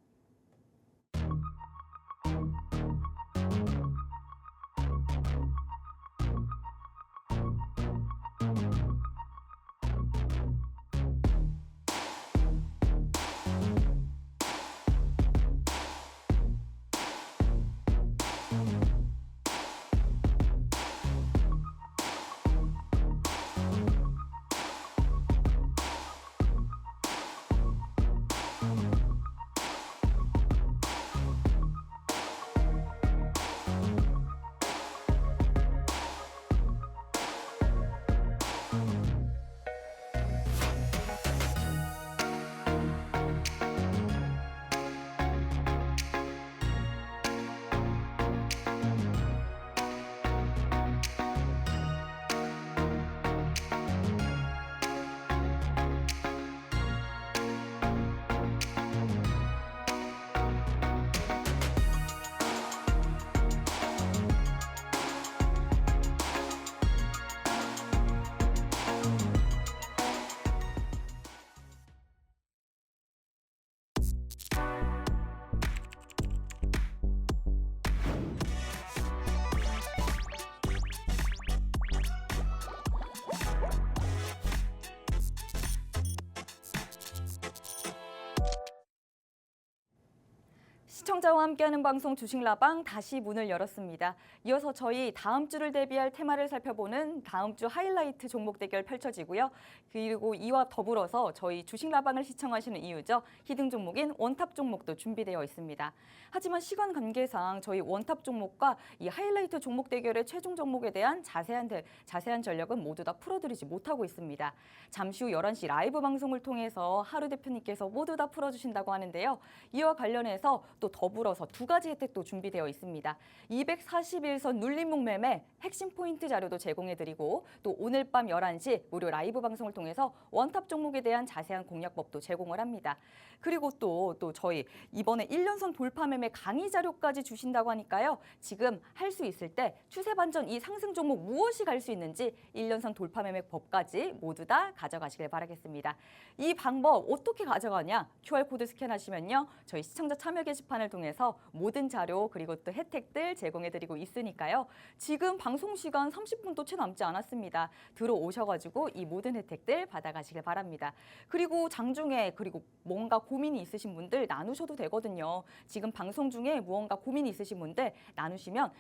시청자와 함께하는 방송 주식라방 다시 문을 열었습니다. 이어서 저희 다음 주를 대비할 테마를 살펴보는 다음 주 하이라이트 종목 대결 펼쳐지고요. 그리고 이와 더불어서 저희 주식라방을 시청하시는 이유죠. 히든 종목인 원탑 종목도 준비되어 있습니다. 하지만 시간 관계상 저희 원탑 종목과 이 하이라이트 종목 대결의 최종 종목에 대한 자세한 전략은 모두 다 풀어드리지 못하고 있습니다. 잠시 후 11시 라이브 방송을 통해서 하루 대표님께서 모두 다 풀어주신다고 하는데요. 이와 관련해서 또 더불어서 두 가지 혜택도 준비되어 있습니다. 241선 눌림목 매매 핵심 포인트 자료도 제공해드리고 또 오늘 밤 11시 무료 라이브 방송을 통해서 원탑 종목에 대한 자세한 공략법도 제공을 합니다. 그리고 또 저희 이번에 1년선 돌파 매매 강의 자료까지 주신다고 하니까요. 지금 할 수 있을 때 추세 반전 이 상승 종목 무엇이 갈 수 있는지 1년선 돌파 매매 법까지 모두 다 가져가시길 바라겠습니다. 이 방법 어떻게 가져가냐? QR코드 스캔하시면요. 저희 시청자 참여 게시판을 통해서 모든 자료 그리고 또 혜택들 제공해드리고 있으니까요. 지금 방송 시간 30분도 채 남지 않았습니다. 들어오셔가지고 이 모든 혜택들 받아가시길 바랍니다. 그리고 장중에 그리고 뭔가 고민이 있으신 분들 나누셔도 되거든요. 지금 방송 중에 무언가 고민이 있으신 분들 나누시면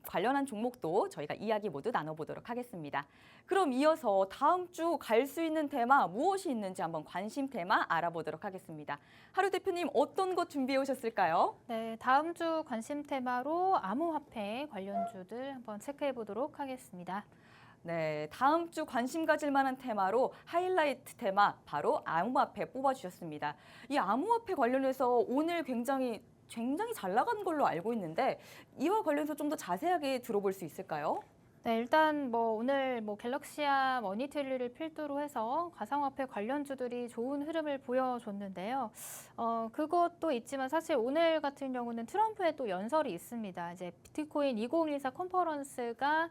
관련한 종목도 저희가 이야기 모두 나눠보도록 하겠습니다. 그럼 이어서 다음 주 갈 수 있는 테마 무엇이 있는지 한번 관심 테마 알아보도록 하겠습니다. 하루 대표님 어떤 것 준비해 오셨을까요?
네, 다음 주 관심 테마로 암호화폐 관련주들 한번 체크해 보도록 하겠습니다.
네, 다음 주 관심 가질 만한 테마로 하이라이트 테마 바로 암호화폐 뽑아주셨습니다. 이 암호화폐 관련해서 오늘 굉장히 잘 나간 걸로 알고 있는데 이와 관련해서 좀 더 자세하게 들어볼 수 있을까요?
네, 일단 오늘 갤럭시아 머니트리를 필두로 해서 가상화폐 관련주들이 좋은 흐름을 보여줬는데요. 그것도 있지만 사실 오늘 같은 경우는 트럼프의 또 연설이 있습니다. 이제 비트코인 2024 컨퍼런스가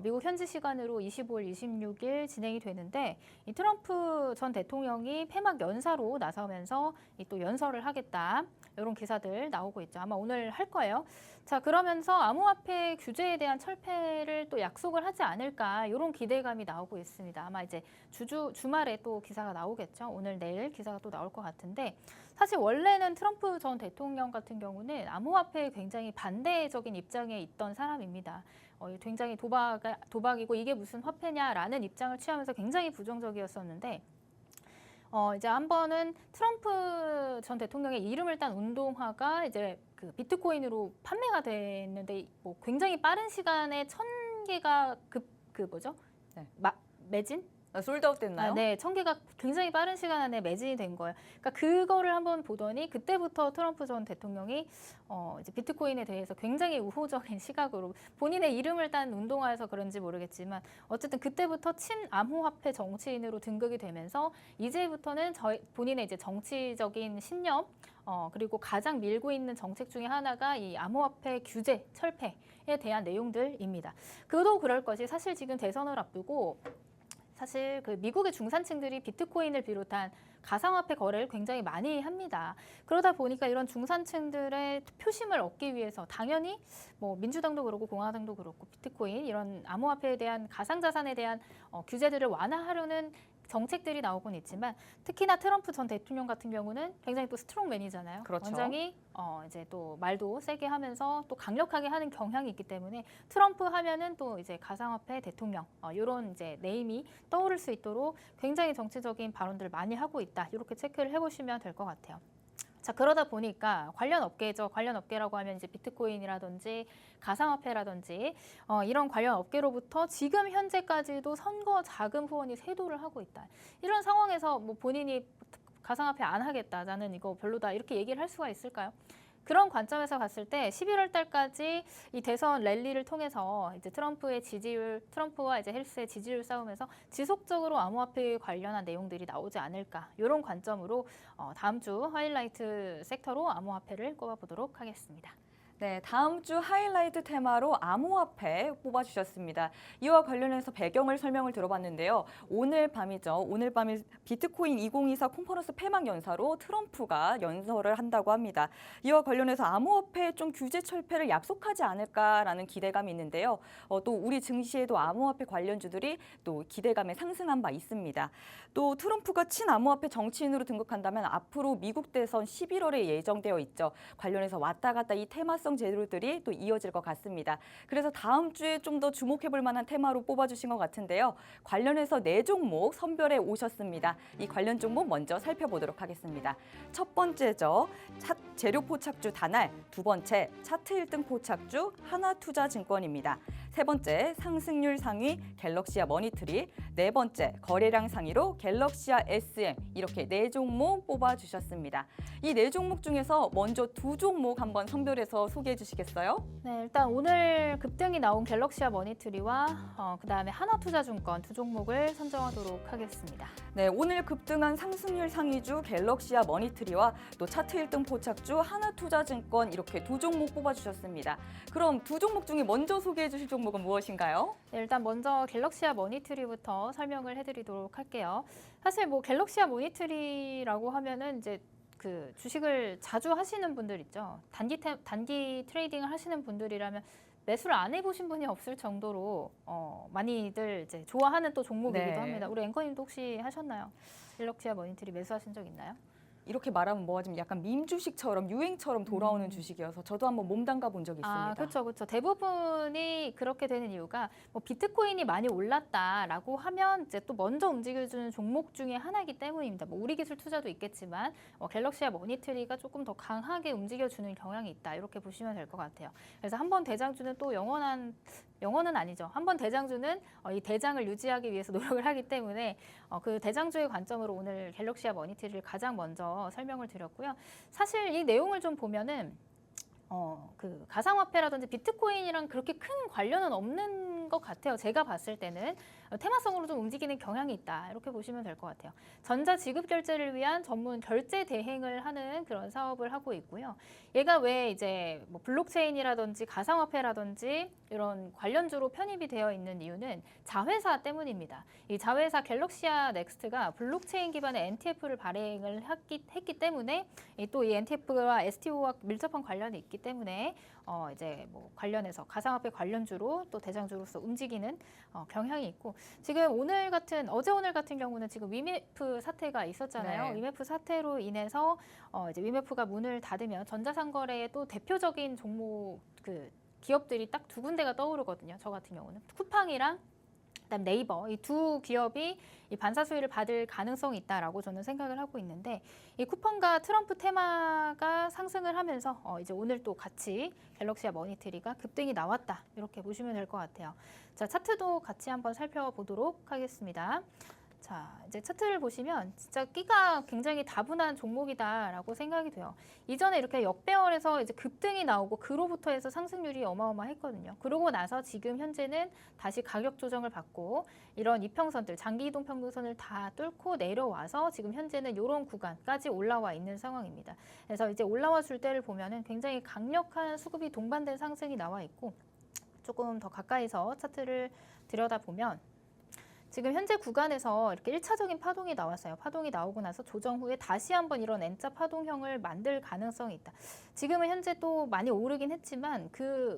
미국 현지 시간으로 25일, 26일 진행이 되는데 이 트럼프 전 대통령이 폐막 연사로 나서면서 또 연설을 하겠다. 이런 기사들 나오고 있죠. 아마 오늘 할 거예요. 자, 그러면서 암호화폐 규제에 대한 철폐를 또 약속을 하지 않을까 이런 기대감이 나오고 있습니다. 아마 이제 주말에 또 기사가 나오겠죠. 오늘 내일 기사가 또 나올 것 같은데 사실 원래는 트럼프 전 대통령 같은 경우는 암호화폐에 굉장히 반대적인 입장에 있던 사람입니다. 굉장히 도박이고 이게 무슨 화폐냐라는 입장을 취하면서 굉장히 부정적이었었는데 이제 한 번은 트럼프 전 대통령의 이름을 딴 운동화가 이제 그 비트코인으로 판매가 됐는데 굉장히 빠른 시간에 1,000개가 매진?
솔드아웃 됐나요?
네, 1,000개가 굉장히 빠른 시간 안에 매진이 된 거예요. 그러니까 그거를 한번 보더니 그때부터 트럼프 전 대통령이 이제 비트코인에 대해서 굉장히 우호적인 시각으로 본인의 이름을 딴 운동화여서 그런지 모르겠지만 어쨌든 그때부터 친암호화폐 정치인으로 등극이 되면서 이제부터는 본인의 이제 정치적인 신념 그리고 가장 밀고 있는 정책 중에 하나가 이 암호화폐 규제, 철폐에 대한 내용들입니다. 그도 그럴 것이 사실 지금 대선을 앞두고 사실 그 미국의 중산층들이 비트코인을 비롯한 가상화폐 거래를 굉장히 많이 합니다. 그러다 보니까 이런 중산층들의 표심을 얻기 위해서 당연히 민주당도 그렇고 공화당도 그렇고 비트코인 이런 암호화폐에 대한 가상자산에 대한 규제들을 완화하려는 정책들이 나오곤 있지만 특히나 트럼프 전 대통령 같은 경우는 굉장히 또 스트롱맨이잖아요.
그렇죠.
원장이 이제 또 말도 세게 하면서 또 강력하게 하는 경향이 있기 때문에 트럼프 하면은 또 이제 가상화폐 대통령 이런 이제 네임이 떠오를 수 있도록 굉장히 정치적인 발언들을 많이 하고 있다. 이렇게 체크를 해보시면 될 것 같아요. 자, 그러다 보니까 관련 업계죠. 관련 업계라고 하면 이제 비트코인이라든지 가상화폐라든지 이런 관련 업계로부터 지금 현재까지도 선거 자금 후원이 쇄도를 하고 있다. 이런 상황에서 본인이 가상화폐 안 하겠다, 나는 이거 별로다 이렇게 얘기를 할 수가 있을까요? 그런 관점에서 봤을 때 11월 달까지 이 대선 랠리를 통해서 이제 트럼프와 이제 헬스의 지지율 싸움에서 지속적으로 암호화폐 관련한 내용들이 나오지 않을까 이런 관점으로 다음 주 하이라이트 섹터로 암호화폐를 꼽아보도록 하겠습니다.
네, 다음 주 하이라이트 테마로 암호화폐 뽑아주셨습니다. 이와 관련해서 배경을 설명을 들어봤는데요. 오늘 밤이죠. 오늘 밤에 비트코인 2024 컨퍼런스 폐막 연사로 트럼프가 연설을 한다고 합니다. 이와 관련해서 암호화폐 좀 규제 철폐를 약속하지 않을까라는 기대감이 있는데요. 또 우리 증시에도 암호화폐 관련주들이 또 기대감에 상승한 바 있습니다. 또 트럼프가 친암호화폐 정치인으로 등극한다면 앞으로 미국 대선 11월에 예정되어 있죠. 관련해서 왔다 갔다 이 테마 테마성 재료들이 또 이어질 것 같습니다. 그래서 다음 주에 좀 더 주목해볼 만한 테마로 뽑아주신 것 같은데요. 관련해서 4종목 선별해 오셨습니다. 이 관련 종목 먼저 살펴보도록 하겠습니다. 첫 번째죠. 재료 포착주 다날, 두 번째 차트 1등 포착주 하나투자증권입니다. 세 번째 상승률 상위 갤럭시아 머니트리, 네 번째 거래량 상위로 갤럭시아 SM 이렇게 4종목 뽑아주셨습니다. 이 4종목 중에서 먼저 2종목 한번 선별해서 소개해 주시겠어요?
네, 일단 오늘 급등이 나온 갤럭시아 머니트리와 그다음에 하나투자증권 2종목을 선정하도록 하겠습니다.
네, 오늘 급등한 상승률 상위주 갤럭시아 머니트리와 또 차트 1등 포착주 하나투자증권 이렇게 2종목 뽑아주셨습니다. 그럼 2종목 중에 먼저 소개해 주실 종목은 무엇인가요?
네, 일단 먼저 갤럭시아 머니트리부터 설명을 해드리도록 할게요. 사실 뭐 갤럭시아 머니트리라고 하면은 이제 그 주식을 자주 하시는 분들 있죠. 단기 트레이딩을 하시는 분들이라면 매수를 안 해보신 분이 없을 정도로 많이들 이제 좋아하는 또 종목이기도
네.
합니다. 우리 앵커님도 혹시 하셨나요? 갤럭시아 머니트리 매수하신 적 있나요?
이렇게 말하면 뭐하지만 약간 밈 주식처럼 유행처럼 돌아오는 주식이어서 저도 한번 몸담가 본 적이 있습니다.
그렇죠, 그렇죠. 대부분이 그렇게 되는 이유가 뭐 비트코인이 많이 올랐다라고 하면 이제 또 먼저 움직여주는 종목 중에 하나이기 때문입니다. 뭐 우리 기술 투자도 있겠지만 갤럭시아 머니트리가 조금 더 강하게 움직여주는 경향이 있다. 이렇게 보시면 될 것 같아요. 그래서 한번 대장주는 또 영원은 아니죠. 한번 대장주는 이 대장을 유지하기 위해서 노력을 하기 때문에 그 대장주의 관점으로 오늘 갤럭시아 머니터리를 가장 먼저 설명을 드렸고요. 사실 이 내용을 좀 보면은 그 가상화폐라든지 비트코인이랑 그렇게 큰 관련은 없는 것 같아요. 제가 봤을 때는 테마성으로 좀 움직이는 경향이 있다. 이렇게 보시면 될 것 같아요. 전자 지급 결제를 위한 전문 결제 대행을 하는 그런 사업을 하고 있고요. 얘가 왜 이제 뭐 블록체인이라든지 가상화폐라든지 이런 관련주로 편입이 되어 있는 이유는 자회사 때문입니다. 이 자회사 갤럭시아 넥스트가 블록체인 기반의 NTF를 발행을 했기 때문에 또 이 NTF와 STO와 밀접한 관련이 있기 때문에 이제 뭐 관련해서 가상화폐 관련주로 또 대장주로서 움직이는 경향이 있고 지금 어제 오늘 같은 경우는 지금 위메프 사태가 있었잖아요.
네.
위메프 사태로 인해서 이제 위메프가 문을 닫으면 전자상거래의 또 대표적인 종목 그 기업들이 딱 2군데가 떠오르거든요. 저 같은 경우는 쿠팡이랑 그다음 네이버 이 2 기업이 이 반사 수혜를 받을 가능성이 있다라고 저는 생각을 하고 있는데 이 쿠팡과 트럼프 테마가 상승을 하면서 이제 오늘 또 같이 갤럭시아 머니터리가 급등이 나왔다 이렇게 보시면 될 것 같아요. 자, 차트도 같이 한번 살펴보도록 하겠습니다. 자, 이제 차트를 보시면 진짜 끼가 굉장히 다분한 종목이다라고 생각이 돼요. 이전에 이렇게 역배열에서 이제 급등이 나오고 그로부터 해서 상승률이 어마어마했거든요. 그러고 나서 지금 현재는 다시 가격 조정을 받고 이런 이평선들, 장기 이동 평균선을 다 뚫고 내려와서 지금 현재는 이런 구간까지 올라와 있는 상황입니다. 그래서 이제 올라와 줄 때를 보면은 굉장히 강력한 수급이 동반된 상승이 나와 있고 조금 더 가까이서 차트를 들여다보면 지금 현재 구간에서 이렇게 1차적인 파동이 나왔어요. 파동이 나오고 나서 조정 후에 다시 한번 이런 N자 파동형을 만들 가능성이 있다. 지금은 현재 또 많이 오르긴 했지만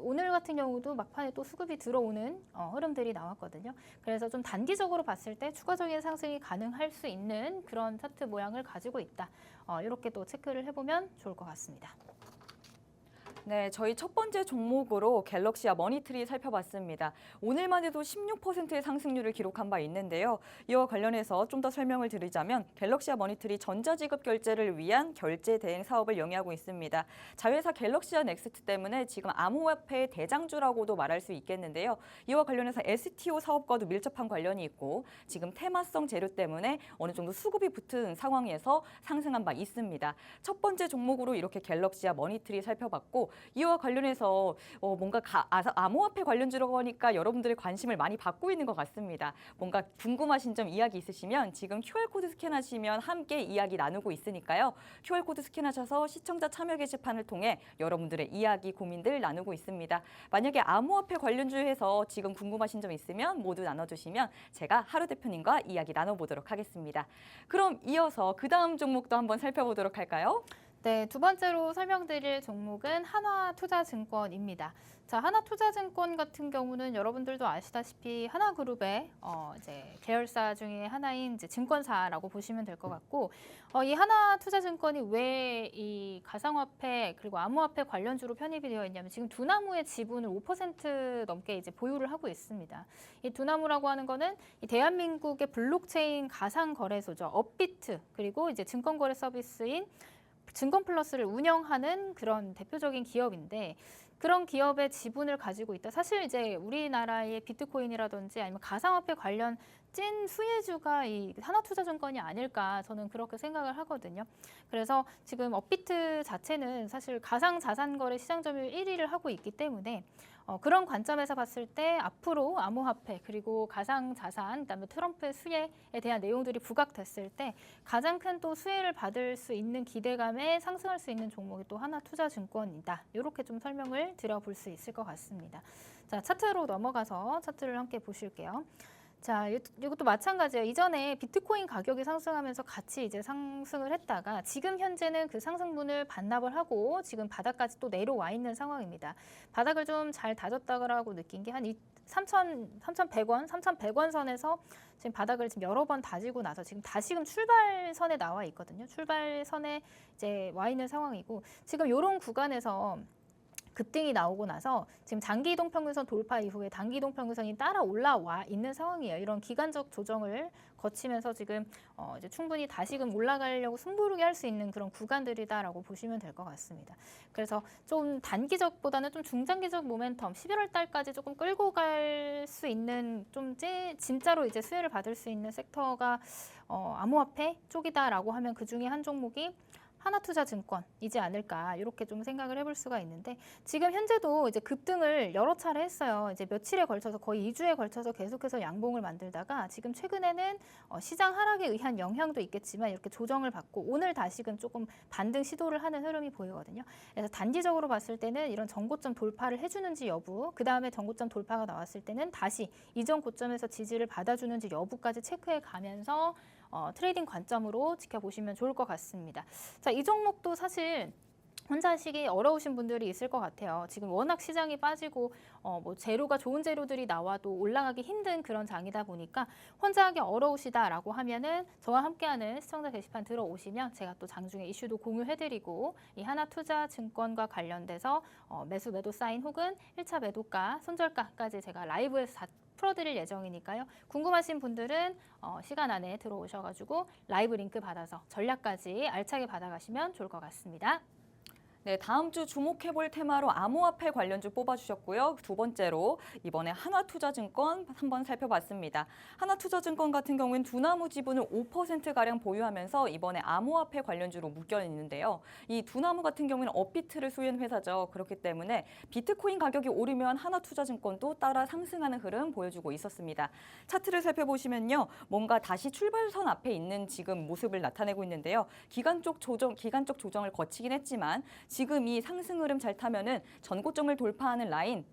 오늘 같은 경우도 막판에 또 수급이 들어오는 흐름들이 나왔거든요. 그래서 좀 단기적으로 봤을 때 추가적인 상승이 가능할 수 있는 그런 차트 모양을 가지고 있다. 이렇게 또 체크를 해보면 좋을 것 같습니다.
네, 저희 첫 번째 종목으로 갤럭시아 머니트리 살펴봤습니다. 오늘만 해도 16%의 상승률을 기록한 바 있는데요. 이와 관련해서 좀 더 설명을 드리자면 갤럭시아 머니트리 전자지급 결제를 위한 결제 대행 사업을 영위하고 있습니다. 자회사 갤럭시아 넥스트 때문에 지금 암호화폐의 대장주라고도 말할 수 있겠는데요. 이와 관련해서 STO 사업과도 밀접한 관련이 있고 지금 테마성 재료 때문에 어느 정도 수급이 붙은 상황에서 상승한 바 있습니다. 첫 번째 종목으로 이렇게 갤럭시아 머니트리 살펴봤고 이와 관련해서 뭔가 암호화폐 관련주라고 하니까 여러분들의 관심을 많이 받고 있는 것 같습니다. 뭔가 궁금하신 점 이야기 있으시면 지금 QR코드 스캔하시면 함께 이야기 나누고 있으니까요. QR코드 스캔하셔서 시청자 참여 게시판을 통해 여러분들의 이야기, 고민들 나누고 있습니다. 만약에 암호화폐 관련주에서 지금 궁금하신 점 있으면 모두 나눠주시면 제가 하루 대표님과 이야기 나눠보도록 하겠습니다. 그럼 이어서 그 다음 종목도 한번 살펴보도록 할까요?
네, 두 번째로 설명드릴 종목은 하나투자증권입니다. 자, 하나투자증권 같은 경우는 여러분들도 아시다시피 하나그룹의 이제 계열사 중에 하나인 이제 증권사라고 보시면 될 것 같고, 이 하나투자증권이 왜 이 가상화폐 그리고 암호화폐 관련주로 편입이 되어 있냐면 지금 두나무의 지분을 5% 넘게 이제 보유를 하고 있습니다. 이 두나무라고 하는 거는 이 대한민국의 블록체인 가상 거래소죠. 업비트 그리고 이제 증권거래 서비스인 증권플러스를 운영하는 그런 대표적인 기업인데 그런 기업의 지분을 가지고 있다. 사실 이제 우리나라의 비트코인이라든지 아니면 가상화폐 관련 찐 수혜주가 이 하나투자증권이 아닐까 저는 그렇게 생각을 하거든요. 그래서 지금 업비트 자체는 사실 가상자산거래 시장 점유율 1위를 하고 있기 때문에 그런 관점에서 봤을 때 앞으로 암호화폐 그리고 가상자산 그다음에 트럼프의 수혜에 대한 내용들이 부각됐을 때 가장 큰 또 수혜를 받을 수 있는 기대감에 상승할 수 있는 종목이 또 하나투자증권이다. 이렇게 좀 설명을 드려볼 수 있을 것 같습니다. 자, 차트로 넘어가서 차트를 함께 보실게요. 자, 이것도 마찬가지예요. 이전에 비트코인 가격이 상승하면서 같이 이제 상승을 했다가 지금 현재는 그 상승분을 반납을 하고 지금 바닥까지 또 내려와 있는 상황입니다. 바닥을 좀 잘 다졌다고 느낀 게 한 3,100원, 3,100원 선에서 지금 바닥을 지금 여러 번 다지고 나서 지금 다시금 출발선에 나와 있거든요. 출발선에 이제 와 있는 상황이고 지금 이런 구간에서 급등이 나오고 나서 지금 장기 이동평균선 돌파 이후에 단기 이동평균선이 따라 올라와 있는 상황이에요. 이런 기간적 조정을 거치면서 지금 이제 충분히 다시금 올라가려고 승부르게 할 수 있는 그런 구간들이다라고 보시면 될 것 같습니다. 그래서 좀 단기적보다는 좀 중장기적 모멘텀, 11월 달까지 조금 끌고 갈 수 있는 좀 진짜로 이제 수혜를 받을 수 있는 섹터가 암호화폐 쪽이다라고 하면 그 중에 한 종목이 하나투자증권이지 않을까 이렇게 좀 생각을 해볼 수가 있는데 지금 현재도 이제 급등을 여러 차례 했어요. 이제 며칠에 걸쳐서 거의 2주에 걸쳐서 계속해서 양봉을 만들다가 지금 최근에는 시장 하락에 의한 영향도 있겠지만 이렇게 조정을 받고 오늘 다시금 조금 반등 시도를 하는 흐름이 보이거든요. 그래서 단기적으로 봤을 때는 이런 전고점 돌파를 해주는지 여부, 그 다음에 전고점 돌파가 나왔을 때는 다시 이전 고점에서 지지를 받아주는지 여부까지 체크해 가면서 트레이딩 관점으로 지켜보시면 좋을 것 같습니다. 자, 이 종목도 사실 혼자 하시기 어려우신 분들이 있을 것 같아요. 지금 워낙 시장이 빠지고 뭐 재료가 좋은 재료들이 나와도 올라가기 힘든 그런 장이다 보니까 혼자 하기 어려우시다라고 하면은 저와 함께하는 시청자 게시판 들어오시면 제가 또 장중에 이슈도 공유해드리고 이 하나투자증권과 관련돼서 매수 매도 사인 혹은 1차 매도가, 손절가까지 제가 라이브에서 다 풀어드릴 예정이니까요. 궁금하신 분들은 시간 안에 들어오셔가지고 라이브 링크 받아서 전략까지 알차게 받아가시면 좋을 것 같습니다.
네, 다음 주 주목해볼 테마로 암호화폐 관련주 뽑아주셨고요. 두 번째로 이번에 하나투자증권 한번 살펴봤습니다. 하나투자증권 같은 경우에는 두나무 지분을 5%가량 보유하면서 이번에 암호화폐 관련주로 묶여 있는데요. 이 두나무 같은 경우에는 업비트를 소유한 회사죠. 그렇기 때문에 비트코인 가격이 오르면 하나투자증권도 따라 상승하는 흐름 보여주고 있었습니다. 차트를 살펴보시면요. 뭔가 다시 출발선 앞에 있는 지금 모습을 나타내고 있는데요. 기간적 조정을 거치긴 했지만 지금 이 상승 흐름 잘 타면은 전고점을 돌파하는 라인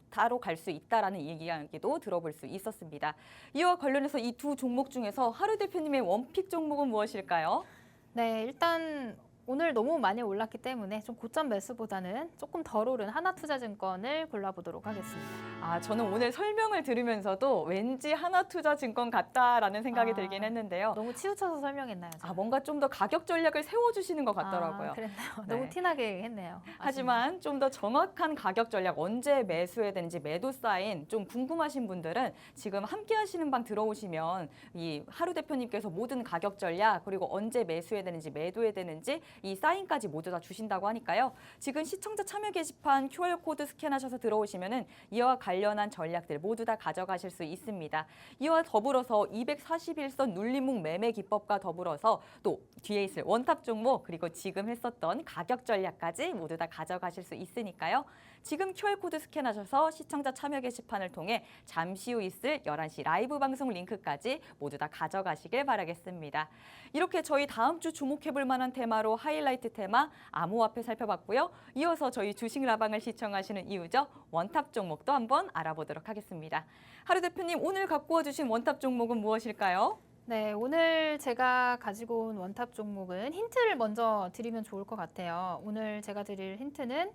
따로 갈 수 있다라는 얘기도 들어볼 수 있었습니다. 이와 관련해서 이 두 종목 중에서 하루 대표님의 원픽 종목은 무엇일까요?
네, 일단 오늘 너무 많이 올랐기 때문에 좀 고점 매수보다는 조금 덜 오른 하나투자증권을 골라보도록 하겠습니다.
저는 오늘 설명을 들으면서도 왠지 하나투자증권 같다라는 생각이 들긴 했는데요.
너무 치우쳐서 설명했나요? 제가?
뭔가 좀 더 가격 전략을 세워주시는 것 같더라고요.
그랬나요?
네.
너무 티나게 했네요.
하지만 좀 더 정확한 가격 전략, 언제 매수해야 되는지 매도 사인 좀 궁금하신 분들은 지금 함께 하시는 방 들어오시면 이 하루 대표님께서 모든 가격 전략 그리고 언제 매수해야 되는지 매도해야 되는지 이 사인까지 모두 다 주신다고 하니까요. 지금 시청자 참여 게시판 QR코드 스캔하셔서 들어오시면은 이와 관련한 전략들 모두 다 가져가실 수 있습니다. 이와 더불어서 241선 눌림목 매매 기법과 더불어서 또 뒤에 있을 원탑 종목 그리고 지금 했었던 가격 전략까지 모두 다 가져가실 수 있으니까요. 지금 QR코드 스캔하셔서 시청자 참여 게시판을 통해 잠시 후 있을 11시 라이브 방송 링크까지 모두 다 가져가시길 바라겠습니다. 이렇게 저희 다음 주 주목해볼 만한 테마로 하이라이트 테마 암호화폐 살펴봤고요. 이어서 저희 주식 라방을 시청하시는 이유죠. 원탑 종목도 한번 알아보도록 하겠습니다. 하루 대표님 오늘 갖고 와주신 원탑 종목은 무엇일까요?
네, 오늘 제가 가지고 온 원탑 종목은 힌트를 먼저 드리면 좋을 것 같아요. 오늘 제가 드릴 힌트는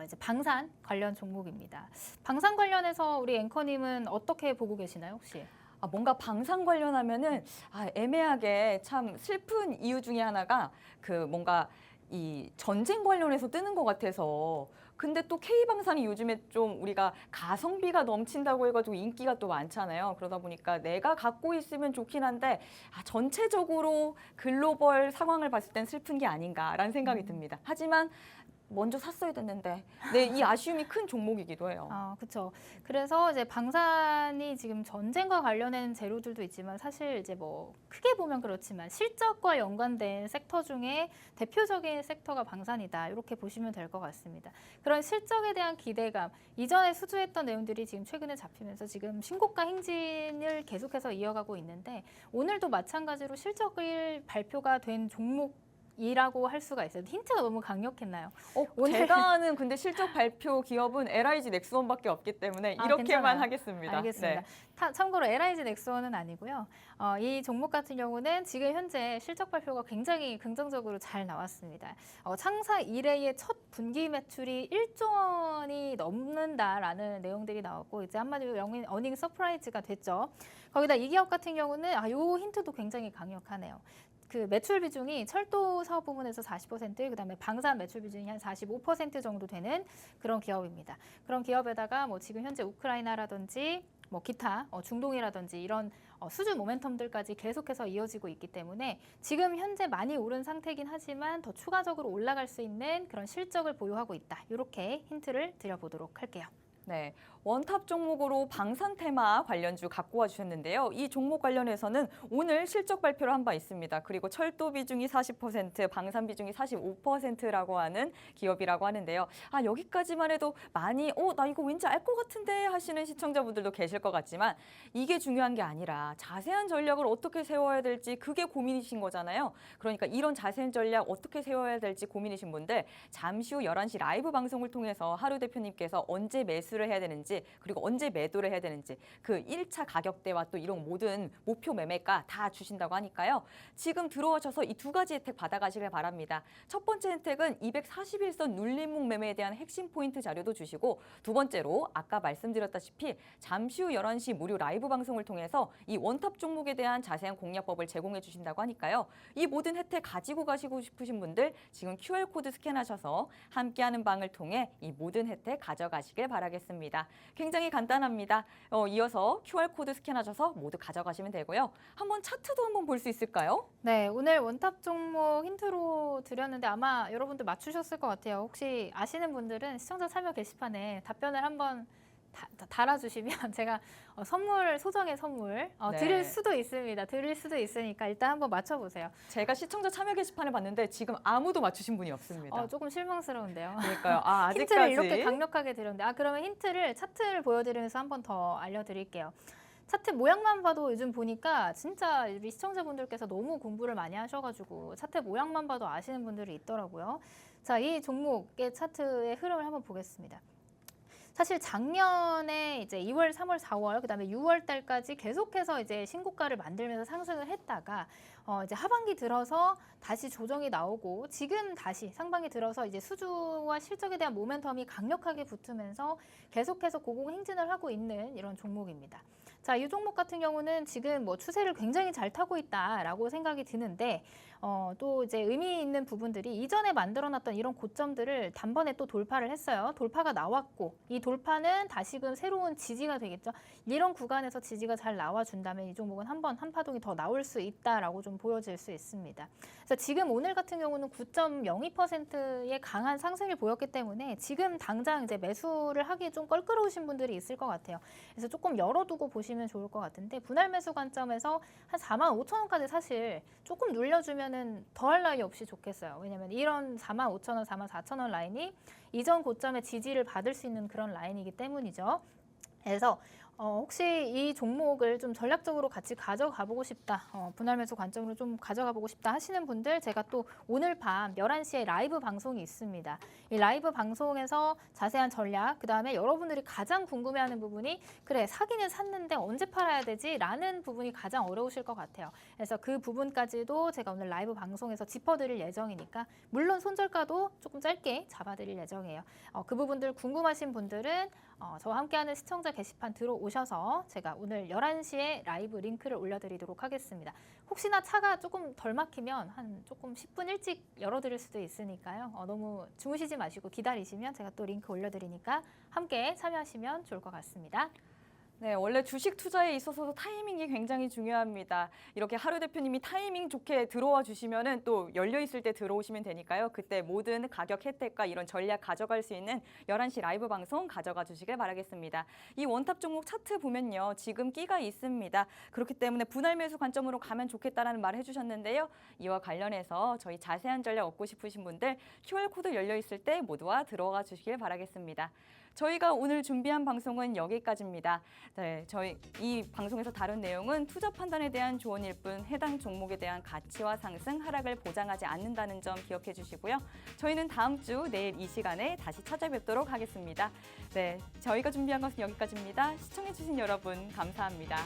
이제 방산 관련 종목입니다. 방산 관련해서 우리 앵커님은 어떻게 보고 계시나요, 혹시?
뭔가 방산 관련하면은 애매하게 참 슬픈 이유 중에 하나가 그 뭔가 이 전쟁 관련해서 뜨는 것 같아서. 근데 또 K방산이 요즘에 좀 우리가 가성비가 넘친다고 해가지고 인기가 또 많잖아요. 그러다 보니까 내가 갖고 있으면 좋긴 한데 전체적으로 글로벌 상황을 봤을 땐 슬픈 게 아닌가라는 생각이 듭니다. 하지만 먼저 샀어야 됐는데 이 아쉬움이 큰 종목이기도 해요.
그렇죠. 그래서 이제 방산이 지금 전쟁과 관련된 재료들도 있지만 사실 이제 뭐 크게 보면 그렇지만 실적과 연관된 섹터 중에 대표적인 섹터가 방산이다. 이렇게 보시면 될 것 같습니다. 그런 실적에 대한 기대감, 이전에 수주했던 내용들이 지금 최근에 잡히면서 지금 신고가 행진을 계속해서 이어가고 있는데 오늘도 마찬가지로 실적을 발표가 된 종목이라고 할 수가 있어요. 힌트가 너무 강력했나요?
제가 아는 근데 실적 발표 기업은 LIG 넥스원밖에 없기 때문에 이렇게만
괜찮아요.
하겠습니다.
알겠습니다.
네.
참고로 LIG 넥스원은 아니고요. 이 종목 같은 경우는 지금 현재 실적 발표가 굉장히 긍정적으로 잘 나왔습니다. 창사 이래의 첫 분기 매출이 1조 원이 넘는다라는 내용들이 나왔고 이제 한마디로 어닝 서프라이즈가 됐죠. 거기다 이 기업 같은 경우는 이 힌트도 굉장히 강력하네요. 그 매출 비중이 철도 사업 부분에서 40%, 그다음에 방산 매출 비중이 한 45% 정도 되는 그런 기업입니다. 그런 기업에다가 뭐 지금 현재 우크라이나라든지 뭐 기타 중동이라든지 이런 수주 모멘텀들까지 계속해서 이어지고 있기 때문에 지금 현재 많이 오른 상태이긴 하지만 더 추가적으로 올라갈 수 있는 그런 실적을 보유하고 있다. 이렇게 힌트를 드려보도록 할게요.
네, 원탑 종목으로 방산 테마 관련주 갖고 와 주셨는데요. 이 종목 관련해서는 오늘 실적 발표를 한 바 있습니다. 그리고 철도 비중이 40%, 방산 비중이 45%라고 하는 기업이라고 하는데요. 여기까지만 해도 많이 나 이거 왠지 알 것 같은데 하시는 시청자분들도 계실 것 같지만 이게 중요한 게 아니라 자세한 전략을 어떻게 세워야 될지 그게 고민이신 거잖아요. 그러니까 이런 자세한 전략 어떻게 세워야 될지 고민이신 분들 잠시 후 11시 라이브 방송을 통해서 하루 대표님께서 언제 매수를 해야 되는지 그리고 언제 매도를 해야 되는지 그 1차 가격대와 또 이런 모든 목표 매매가 다 주신다고 하니까요. 지금 들어오셔서 이 두 가지 혜택 받아가시길 바랍니다. 첫 번째 혜택은 241선 눌림목 매매에 대한 핵심 포인트 자료도 주시고 두 번째로 아까 말씀드렸다시피 잠시 후 11시 무료 라이브 방송을 통해서 이 원탑 종목에 대한 자세한 공략법을 제공해 주신다고 하니까요. 이 모든 혜택 가지고 가시고 싶으신 분들 지금 QR코드 스캔하셔서 함께하는 방을 통해 이 모든 혜택 가져가시길 바라겠습니다. 굉장히 간단합니다. 이어서 QR코드 스캔하셔서 모두 가져가시면 되고요. 한번 차트도 한번 볼 수 있을까요?
네, 오늘 원탑 종목 힌트로 드렸는데 아마 여러분들 맞추셨을 것 같아요. 혹시 아시는 분들은 시청자 참여 게시판에 답변을 한번 달아주시면 제가 소정의 선물 드릴 수도 있습니다. 드릴 수도 있으니까 일단 한번 맞춰보세요.
제가 시청자 참여 게시판을 봤는데 지금 아무도 맞추신 분이 없습니다.
조금 실망스러운데요.
그러니까요. 아직까지.
힌트를 이렇게 강력하게 드렸는데 그러면 차트를 보여드리면서 한번 더 알려드릴게요. 차트 모양만 봐도 요즘 보니까 진짜 우리 시청자분들께서 너무 공부를 많이 하셔가지고 차트 모양만 봐도 아시는 분들이 있더라고요. 자, 이 종목의 차트의 흐름을 한번 보겠습니다. 사실 작년에 이제 2월, 3월, 4월, 그다음에 6월 달까지 계속해서 이제 신고가를 만들면서 상승을 했다가 이제 하반기 들어서 다시 조정이 나오고 지금 다시 상반기 들어서 이제 수주와 실적에 대한 모멘텀이 강력하게 붙으면서 계속해서 고공행진을 하고 있는 이런 종목입니다. 자, 이 종목 같은 경우는 지금 뭐 추세를 굉장히 잘 타고 있다라고 생각이 드는데 또 이제 의미 있는 부분들이 이전에 만들어놨던 이런 고점들을 단번에 또 돌파를 했어요. 돌파가 나왔고 이 돌파는 다시금 새로운 지지가 되겠죠. 이런 구간에서 지지가 잘 나와준다면 이 종목은 한 파동이 더 나올 수 있다라고 좀 보여질 수 있습니다. 그래서 지금 오늘 같은 경우는 9.02%의 강한 상승을 보였기 때문에 지금 당장 이제 매수를 하기 좀 껄끄러우신 분들이 있을 것 같아요. 그래서 조금 열어두고 보시면 좋을 것 같은데 분할 매수 관점에서 한 45,000원까지 사실 조금 눌려주면은 더할 나위 없이 좋겠어요. 왜냐하면 이런 45,000원, 44,000원 라인이 이전 고점의 지지를 받을 수 있는 그런 라인이기 때문이죠. 그래서 혹시 이 종목을 좀 전략적으로 같이 가져가 보고 싶다, 분할 매수 관점으로 좀 가져가 보고 싶다 하시는 분들, 제가 또 오늘 밤 11시에 라이브 방송이 있습니다. 이 라이브 방송에서 자세한 전략, 그다음에 여러분들이 가장 궁금해하는 부분이 그래, 사기는 샀는데 언제 팔아야 되지? 라는 부분이 가장 어려우실 것 같아요. 그래서 그 부분까지도 제가 오늘 라이브 방송에서 짚어드릴 예정이니까, 물론 손절가도 조금 짧게 잡아드릴 예정이에요. 그 부분들 궁금하신 분들은 저와 함께하는 시청자 게시판 들어오셔서 제가 오늘 11시에 라이브 링크를 올려드리도록 하겠습니다. 혹시나 차가 조금 덜 막히면 한 조금 10분 일찍 열어드릴 수도 있으니까요. 너무 주무시지 마시고 기다리시면 제가 또 링크 올려드리니까 함께 참여하시면 좋을 것 같습니다.
네, 원래 주식 투자에 있어서도 타이밍이 굉장히 중요합니다. 이렇게 하루 대표님이 타이밍 좋게 들어와 주시면은 또 열려 있을 때 들어오시면 되니까요. 그때 모든 가격 혜택과 이런 전략 가져갈 수 있는 11시 라이브 방송 가져가 주시길 바라겠습니다. 이 원탑 종목 차트 보면요. 지금 끼가 있습니다. 그렇기 때문에 분할 매수 관점으로 가면 좋겠다라는 말을 해주셨는데요. 이와 관련해서 저희 자세한 전략 얻고 싶으신 분들 QR코드 열려 있을 때 모두와 들어가 주시길 바라겠습니다. 저희가 오늘 준비한 방송은 여기까지입니다. 네, 저희 이 방송에서 다룬 내용은 투자 판단에 대한 조언일 뿐 해당 종목에 대한 가치와 상승, 하락을 보장하지 않는다는 점 기억해 주시고요. 저희는 다음 주 내일 이 시간에 다시 찾아뵙도록 하겠습니다. 네, 저희가 준비한 것은 여기까지입니다. 시청해 주신 여러분 감사합니다.